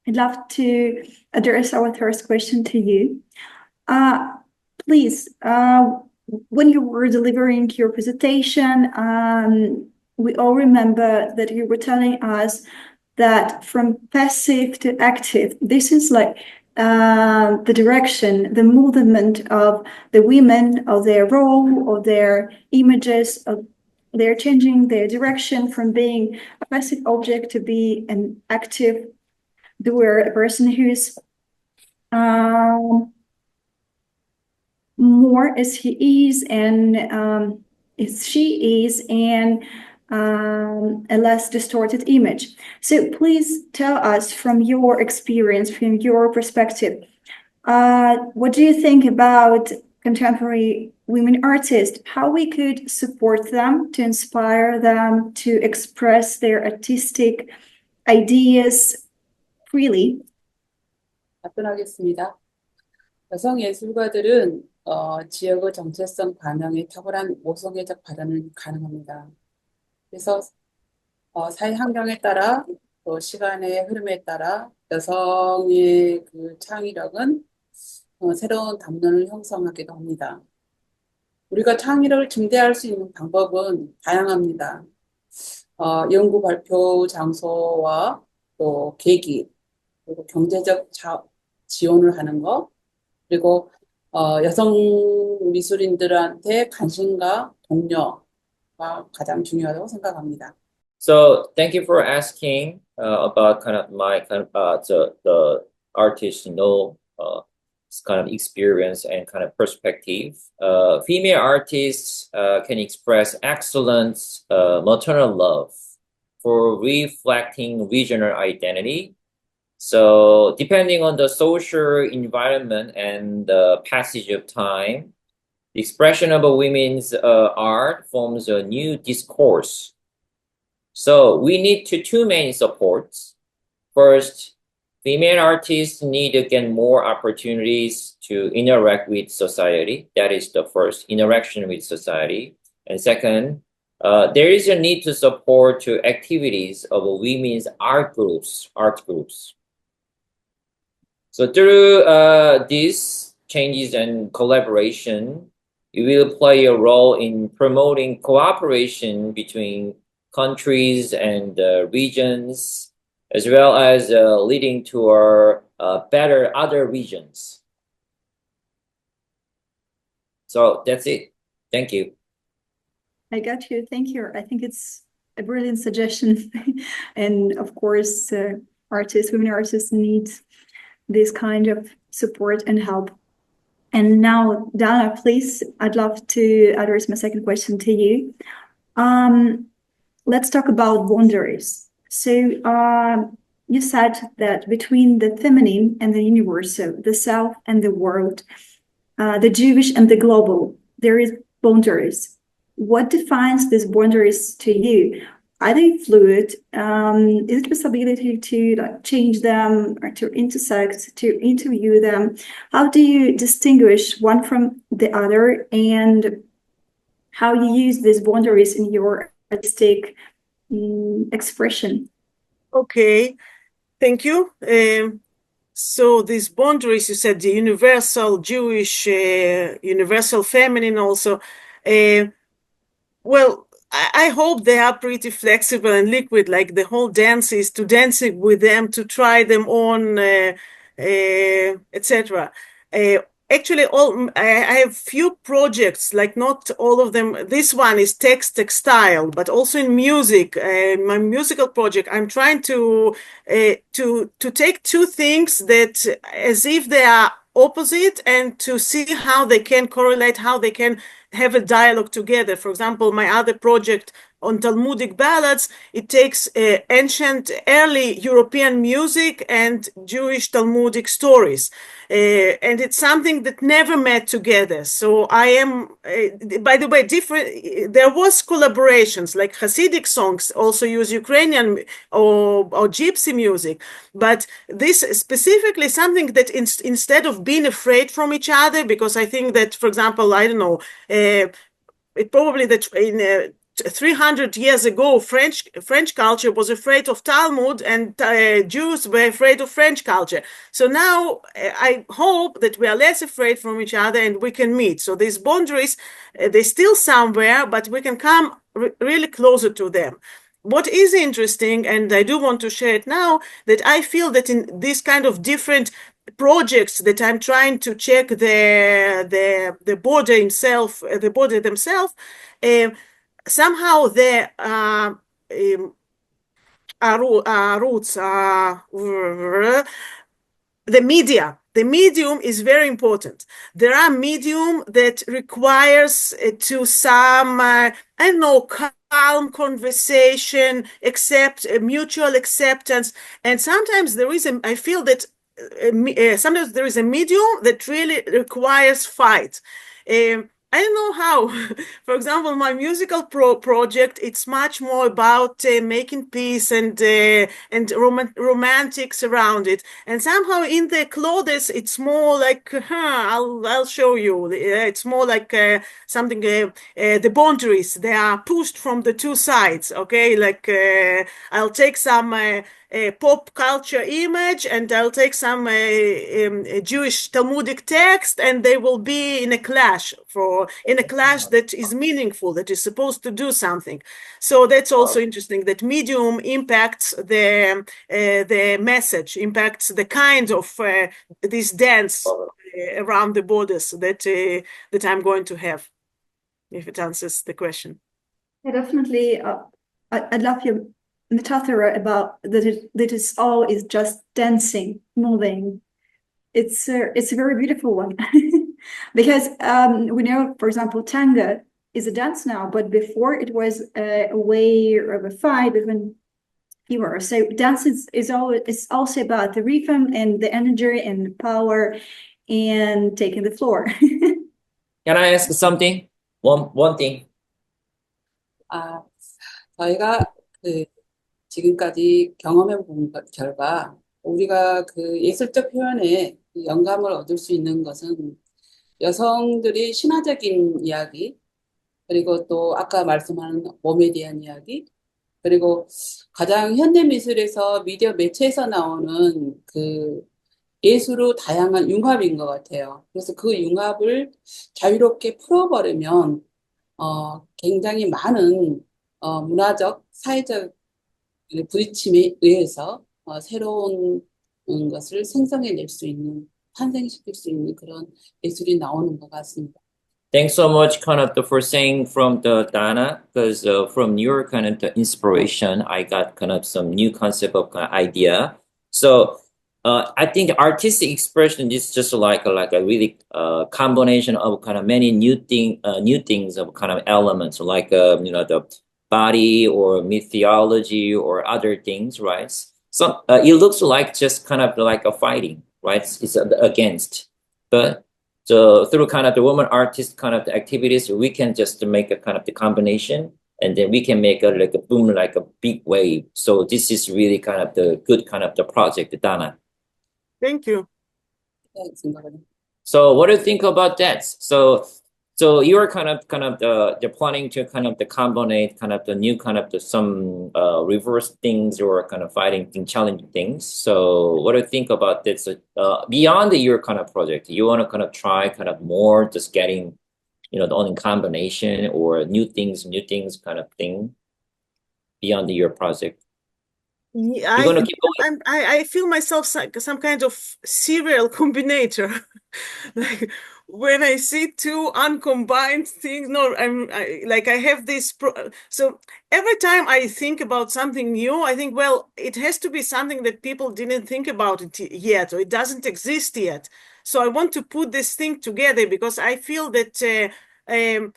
I'd love to address our first question to you. Please, when you were delivering your presentation, we all remember that you were telling us that from passive to active, this is like the direction, the movement of the women, of their role, of their images, of they're changing their direction from being a passive object to be an active doer, a person who's more as he is and as she is, and a less distorted image. So please tell us from your experience, from your perspective, what do you think about contemporary women artists, how we could support them, to inspire them to express their artistic ideas freely? 답변하겠습니다. 여성 예술가들은 지역의 정체성 반영에 탁월한 모성애적 발현을 가능합니다. 그래서 사회 환경에 따라 또 시간의 흐름에 따라 여성의 그 창의력은 새로운 담론을 형성하기도 합니다. 우리가 창의력을 증대할 수 있는 방법은 다양합니다. 연구 발표 장소와 또 계기, 그리고 경제적 지원을 하는 것, 그리고 여성 미술인들한테 관심과 독려가 가장 중요하다고 생각합니다. So thank you for asking about kind of my kind of the artist kind of experience and kind of perspective. Female artists can express excellent maternal love for reflecting regional identity. So depending on the social environment and the passage of time, the expression of a women's art forms a new discourse. So we need two main supports. First, female artists need to get more opportunities to interact with society. That is the first, interaction with society. And second, there is a need to support to activities of women's art groups. So through these changes and collaboration, it will play a role in promoting cooperation between countries and regions, as well as leading to our better other regions. So that's it. Thank you. I got you. Thank you. I think it's a brilliant suggestion. And of course, women artists need this kind of support and help. And now, Dana, please, I'd love to address my second question to you. Let's talk about boundaries. So you said that between the feminine and the universal, the self and the world, the Jewish and the global, there is boundaries. What defines these boundaries to you? Are they fluid? Is it possibility to change them or to intersect, to interview them? How do you distinguish one from the other, and how you use these boundaries in your artistic expression? Okay, thank you. So these boundaries, you said the universal Jewish, universal feminine also. Well, I hope they are pretty flexible and liquid, like the whole dance is to dancing with them, to try them on, etc. Actually, I have few projects, like not all of them. This one is textile, but also in music. My musical project, I'm trying to take two things that as if they are opposite, and to see how they can correlate, how they can have a dialogue together. For example, my other project on Talmudic ballads, it takes ancient, early European music and Jewish Talmudic stories. And it's something that never met together. So I am, by the way, different. There was collaborations, like Hasidic songs also use Ukrainian or Gypsy music. But this specifically something that instead of being afraid from each other, because I think that, for example, I don't know, it probably that in 300 years ago, French culture was afraid of Talmud, and Jews were afraid of French culture. So now I hope that we are less afraid from each other and we can meet. So these boundaries, they're still somewhere, but we can come really closer to them. What is interesting, and I do want to share it now, that I feel that in this kind of different projects that I'm trying to check the border itself, the border themselves, somehow the roots, the medium is very important. There are medium that requires to some, I don't know, calm conversation, mutual acceptance. And sometimes there is I feel that sometimes there is a medium that really requires fight. I don't know how. For example, my musical project, it's much more about making peace and romantics around it. And somehow in the clothes, it's more like, I'll show you. It's more like something. The boundaries, they are pushed from the two sides. Okay, like I'll take some. Pop culture image, and I'll take some Jewish Talmudic text, and they will be in a clash that is meaningful, that is supposed to do something. So that's also interesting. That medium impacts the message, impacts the kind of this dance around the borders that I'm going to have. If it answers the question. Yeah, definitely. I love your metaphor about that is all is just dancing, moving. It's a very beautiful one because we know, for example, tango is a dance now, but before it was a way of a fight between people. So dance is also about the rhythm and the energy and the power and taking the floor. Can I ask something? One thing. 저희가 그 지금까지 경험해 본 결과 우리가 그 예술적 표현에 영감을 얻을 수 있는 것은 여성들이 신화적인 이야기, 그리고 또 아까 말씀하는 몸에 대한 이야기, 그리고 가장 현대 미술에서 미디어 매체에서 나오는 그 예술의 다양한 융합인 것 같아요. 그래서 그 융합을 자유롭게 풀어버리면 굉장히 많은 문화적, 사회적 부딪힘에 의해서 새로운 것을 생성해낼 수 있는, 탄생시킬 수 있는 그런 예술이 나오는 것 같습니다. Thanks so much, kind of, for saying from the Dana, because from your kind of the inspiration, I got kind of some new concept of kind of idea. So I think artistic expression is just like a really combination of kind of many new things of kind of elements, like the body or mythology or other things, right? So it looks like just kind of like a fighting, right? It's against, but. So through kind of the woman artist kind of the activities, we can just make a kind of the combination, and then we can make like a boom, like a big wave. So this is really kind of the good kind of the project, Dana. Thank you. So what do you think about that? So you're kind of the planning to kind of the combine kind of the new kind of the some reverse things or kind of fighting thing, challenging things. So what do you think about this? Beyond your kind of project, you want to kind of try kind of more just getting, the only combination or new things kind of thing beyond your project. Yeah, You're gonna keep going. I feel myself some kind of serial combinator. Like when I see two uncombined things, no, I have this. So every time I think about something new, I think, well, it has to be something that people didn't think about it yet, or it doesn't exist yet. So I want to put this thing together because I feel that I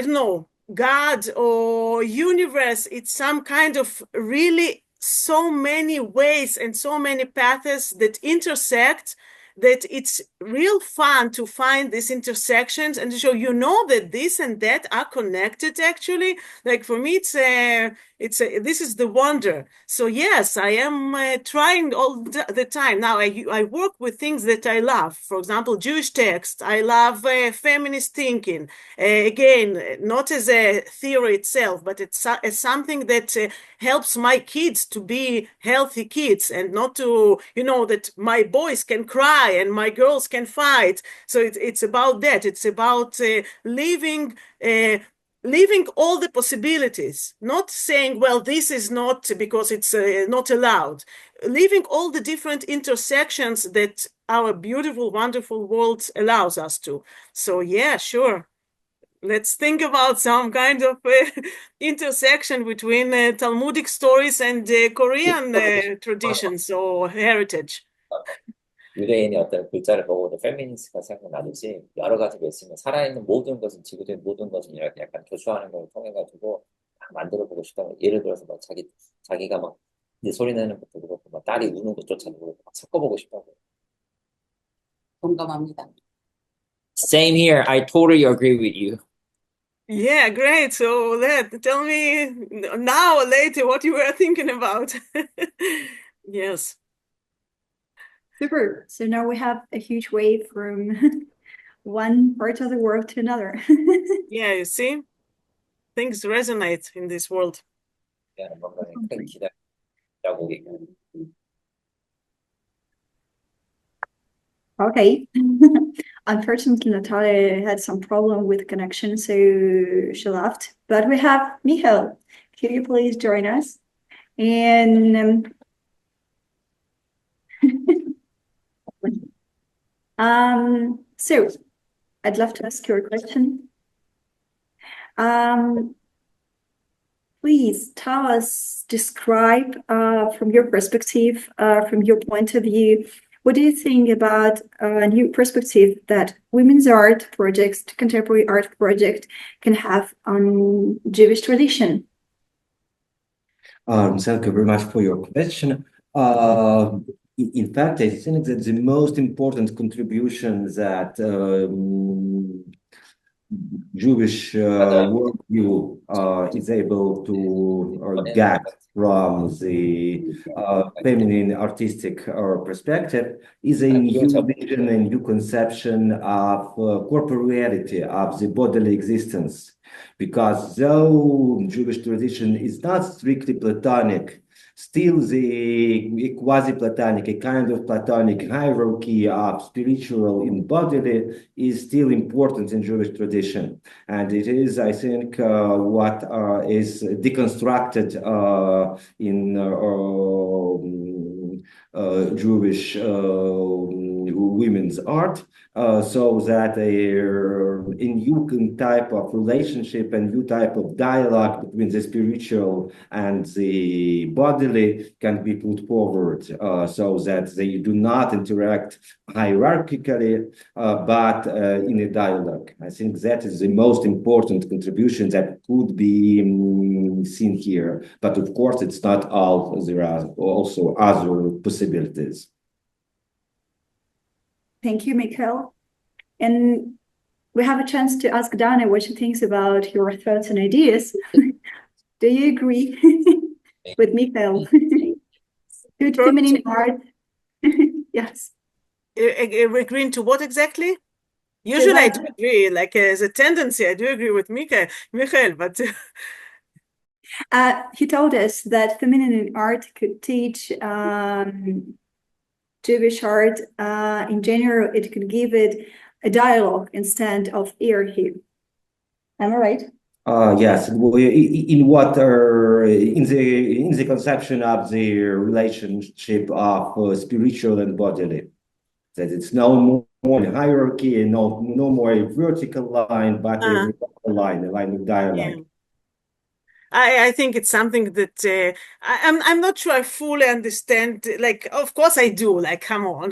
don't know, God or universe, it's some kind of really so many ways and so many paths that intersect that it's real fun to find these intersections and to show that this and that are connected actually. Like for me, this is the wonder. So yes, I am trying all the time. Now I work with things that I love. For example, Jewish text. I love feminist thinking. Again, not as a theory itself, but it's as something that helps my kids to be healthy kids and not to, that my boys can cry and my girls can fight. So it's about that. It's about living all the possibilities, not saying, well, this is not because it's not allowed. Leaving all the different intersections that our beautiful, wonderful world allows us to. So yeah, sure. Let's think about some kind of intersection between Talmudic stories and Korean traditions or heritage. 유대인의 어떤 글자를 보고 페미니스트가 생각나듯이 여러 가지가 있으면 살아있는 모든 것은 지구적인 모든 것은 이렇게 약간 교수하는 걸 통해 가지고 만들어보고 싶다고. 예를 들어서 막 자기가 막 소리 내는 것도 그렇고 막 딸이 우는 것조차도 그렇고 막 섞어보고 싶다고. 공감합니다. Same here. I totally agree with you. Yeah, great. So tell me now or later what you were thinking about. Yes. Super. So now we have a huge wave from one part of the world to another. Yeah, you see, things resonate in this world. Okay. Unfortunately, Nataliya had some problem with connection, so she left. But we have Michaёl. Could you please join us? And so I'd love to ask you a question. Please tell us, describe from your perspective, from your point of view, what do you think about a new perspective that women's art projects, contemporary art project can have on Jewish tradition? Thank you very much for your question. In fact, I think that the most important contribution that Jewish worldview is able to get from the feminine artistic perspective is a new vision and new conception of corporeality, of the bodily existence. Because though Jewish tradition is not strictly Platonic, still the quasi-Platonic, a kind of Platonic hierarchy of spiritual and bodily is still important in Jewish tradition. And it is, I think, what is deconstructed in Jewish women's art, so that a new type of relationship and new type of dialogue between the spiritual and the bodily can be put forward, so that they do not interact hierarchically, but in a dialogue. I think that is the most important contribution that could be seen here. But of course, it's not all. There are also other possibilities. Thank you, Michaёl. And we have a chance to ask Dana what she thinks about your thoughts and ideas. Do you agree with Michaёl? Good feminine art. Yes. Agreeing to what exactly? Usually I do agree, like as a tendency, I do agree with Michaёl, but he told us that feminine art could teach Jewish art in general. It could give it a dialogue instead of hierarchy. Am I right? Yes. In what in the conception of the relationship of spiritual and bodily, that it's no more a hierarchy and no more a vertical line, but a line of dialogue. Yeah. I think it's something that I'm not sure I fully understand. Like, of course I do. Like, come on,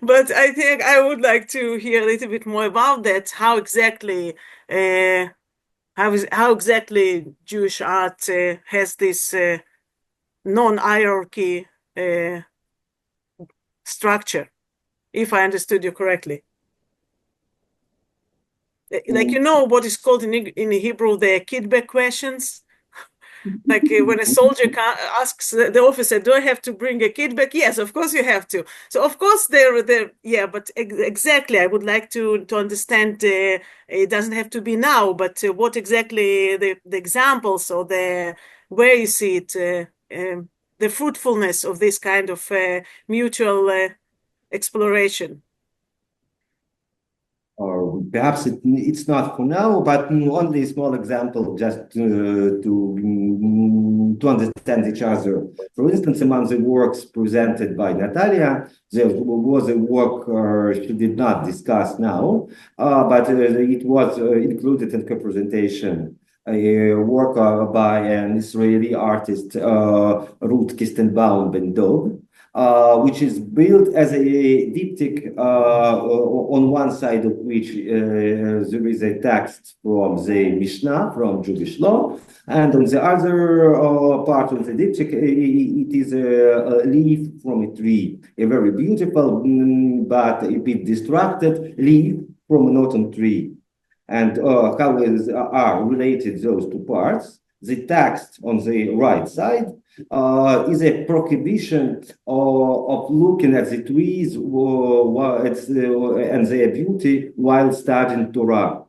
but I think I would like to hear a little bit more about that. How exactly Jewish art has this non-hierarchy structure, if I understood you correctly. Like, you know what is called in Hebrew the kickback questions? Like when a soldier asks the officer, do I have to bring a kickback? Yes, of course you have to. So of course yeah, but exactly, I would like to understand, it doesn't have to be now, but what exactly the examples or where you see it, the fruitfulness of this kind of mutual exploration. Or perhaps it's not for now, but only a small example just to understand each other. For instance, among the works presented by Nataliya, there was a work she did not discuss now, but it was included in co-presentation. A work by an Israeli artist, Ruth Kistenbaum Ben Dov, which is built as a diptych, on one side of which there is a text from the Mishnah, from Jewish law, and on the other part of the diptych, it is a leaf from a tree, a very beautiful but a bit distracted leaf from an autumn tree. And how are related those two parts? The text on the right side is a prohibition of looking at the trees and their beauty while studying Torah.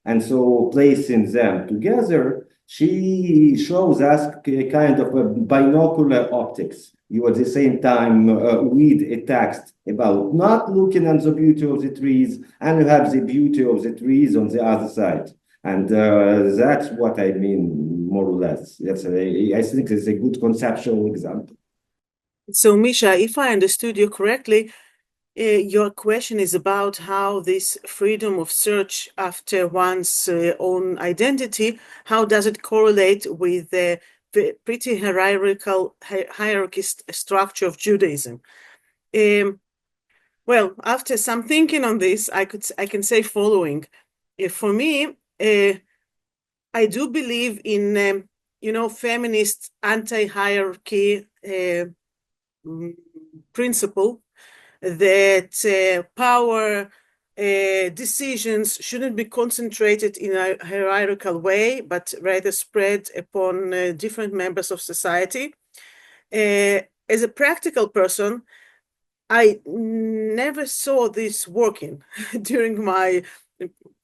And so placing them together, she shows us a kind of a binocular optics. You at the same time read a text about not looking at the beauty of the trees, and you have the beauty of the trees on the other side. And that's what I mean, more or less. I think it's a good conceptual example. So, Misha, if I understood you correctly, your question is about how this freedom of search after one's own identity, how does it correlate with the pretty hierarchy structure of Judaism? Well, after some thinking on this, I can say following. For me, I do believe in feminist anti-hierarchy principle that power decisions shouldn't be concentrated in a hierarchical way, but rather spread upon different members of society. As a practical person, I never saw this working during my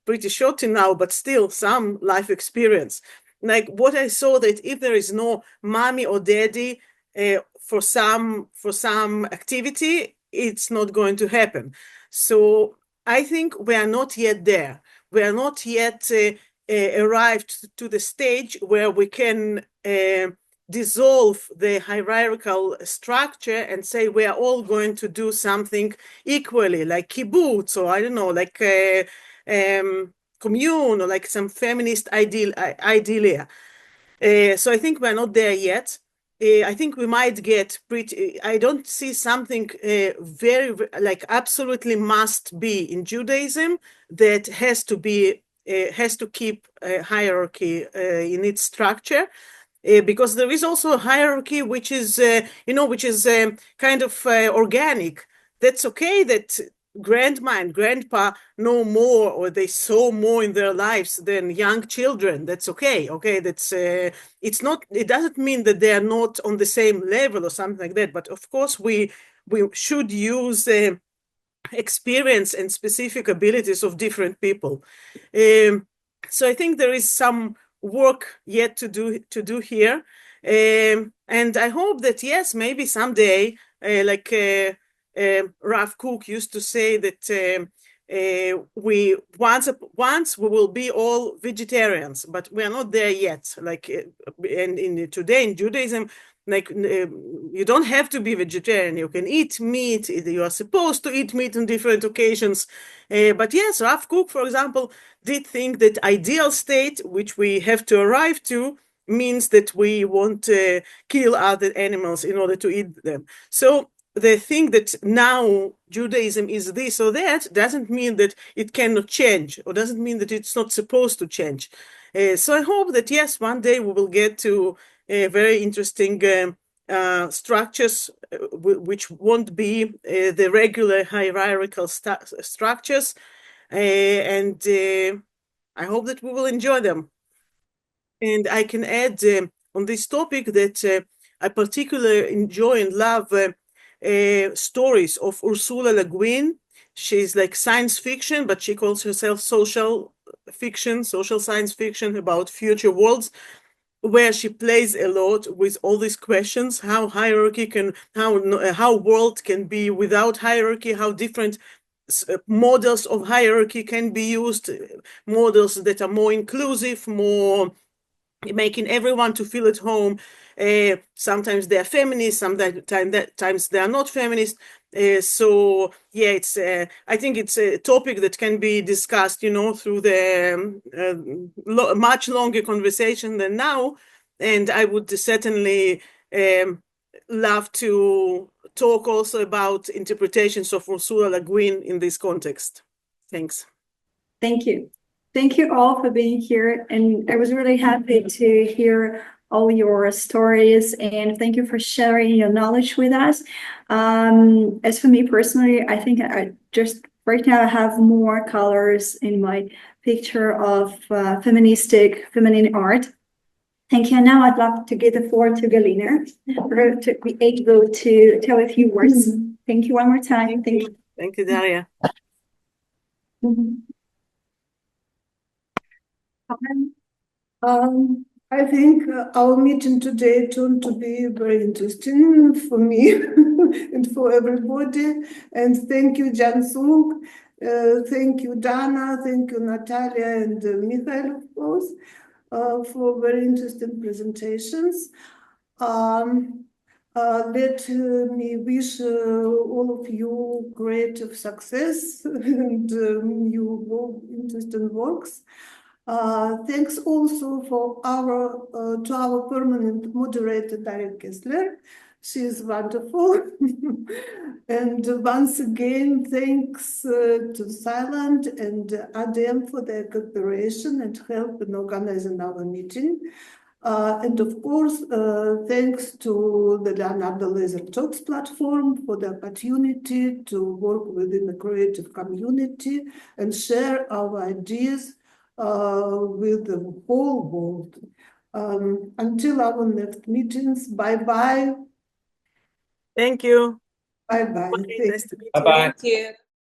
pretty short till now, but still some life experience. Like what I saw, that if there is no mommy or daddy for some activity, it's not going to happen. So I think we are not yet there. We are not yet arrived to the stage where we can dissolve the hierarchical structure and say we are all going to do something equally, like kibbutz, or I don't know, like commune, or like some feminist idea. So I think we're not there yet. I think we might get pretty. I don't see something very like absolutely must be in Judaism that has to keep hierarchy in its structure. Because there is also a hierarchy which is kind of organic. That's okay that grandma and grandpa know more, or they saw more in their lives than young children. That's okay. That's it's not. It doesn't mean that they are not on the same level or something like that. But of course, we should use experience and specific abilities of different people. So I think there is some work yet to do here, and I hope that yes, maybe someday, like Rav Kook used to say that we once we will be all vegetarians, but we are not there yet. Like and today in Judaism, like you don't have to be vegetarian. You can eat meat. You are supposed to eat meat on different occasions. But yes, Rav Kook, for example, did think that ideal state, which we have to arrive to, means that we won't kill other animals in order to eat them. So the thing that now Judaism is this or that doesn't mean that it cannot change, or doesn't mean that it's not supposed to change. So I hope that yes, one day we will get to very interesting structures which won't be the regular hierarchical structures, and I hope that we will enjoy them. And I can add on this topic that I particularly enjoy and love stories of Ursula Le Guin. She's like science fiction, but she calls herself social science fiction about future worlds, where she plays a lot with all these questions: how hierarchy can, how world can be without hierarchy, how different models of hierarchy can be used, models that are more inclusive, more making everyone to feel at home. Sometimes they are feminist, sometimes they are not feminist. So yeah, it's I think it's a topic that can be discussed, through the much longer conversation than now. And I would certainly love to talk also about interpretations of Ursula Le Guin in this context. Thanks. Thank you. Thank you all for being here. And I was really happy to hear all your stories, and thank you for sharing your knowledge with us. As for me personally, I think I just right now I have more colors in my picture of feminine art. Thank you. And now I'd like to give the floor to Galina for her to be able to tell a few words. Thank you one more time. Thank you. Thank you, Daria. I think our meeting today turned to be very interesting for me and for everybody. And thank you, Jungsuk. Thank you, Dana. Thank you, Nataliya and Michaёl, of course, for very interesting presentations. Let me wish all of you creative success and new interesting works. Thanks also for to our permanent moderator, Daria Kesler. She is wonderful. And once again, thanks to CYLAND and ADEM for their cooperation and help in organizing our meeting. And of course, thanks to the Leonardo Laser Talks platform for the opportunity to work within the creative community and share our ideas with the whole world. Until our next meetings, bye-bye. Thank you. Bye-bye. Nice to meet you. Bye-bye. Thank you.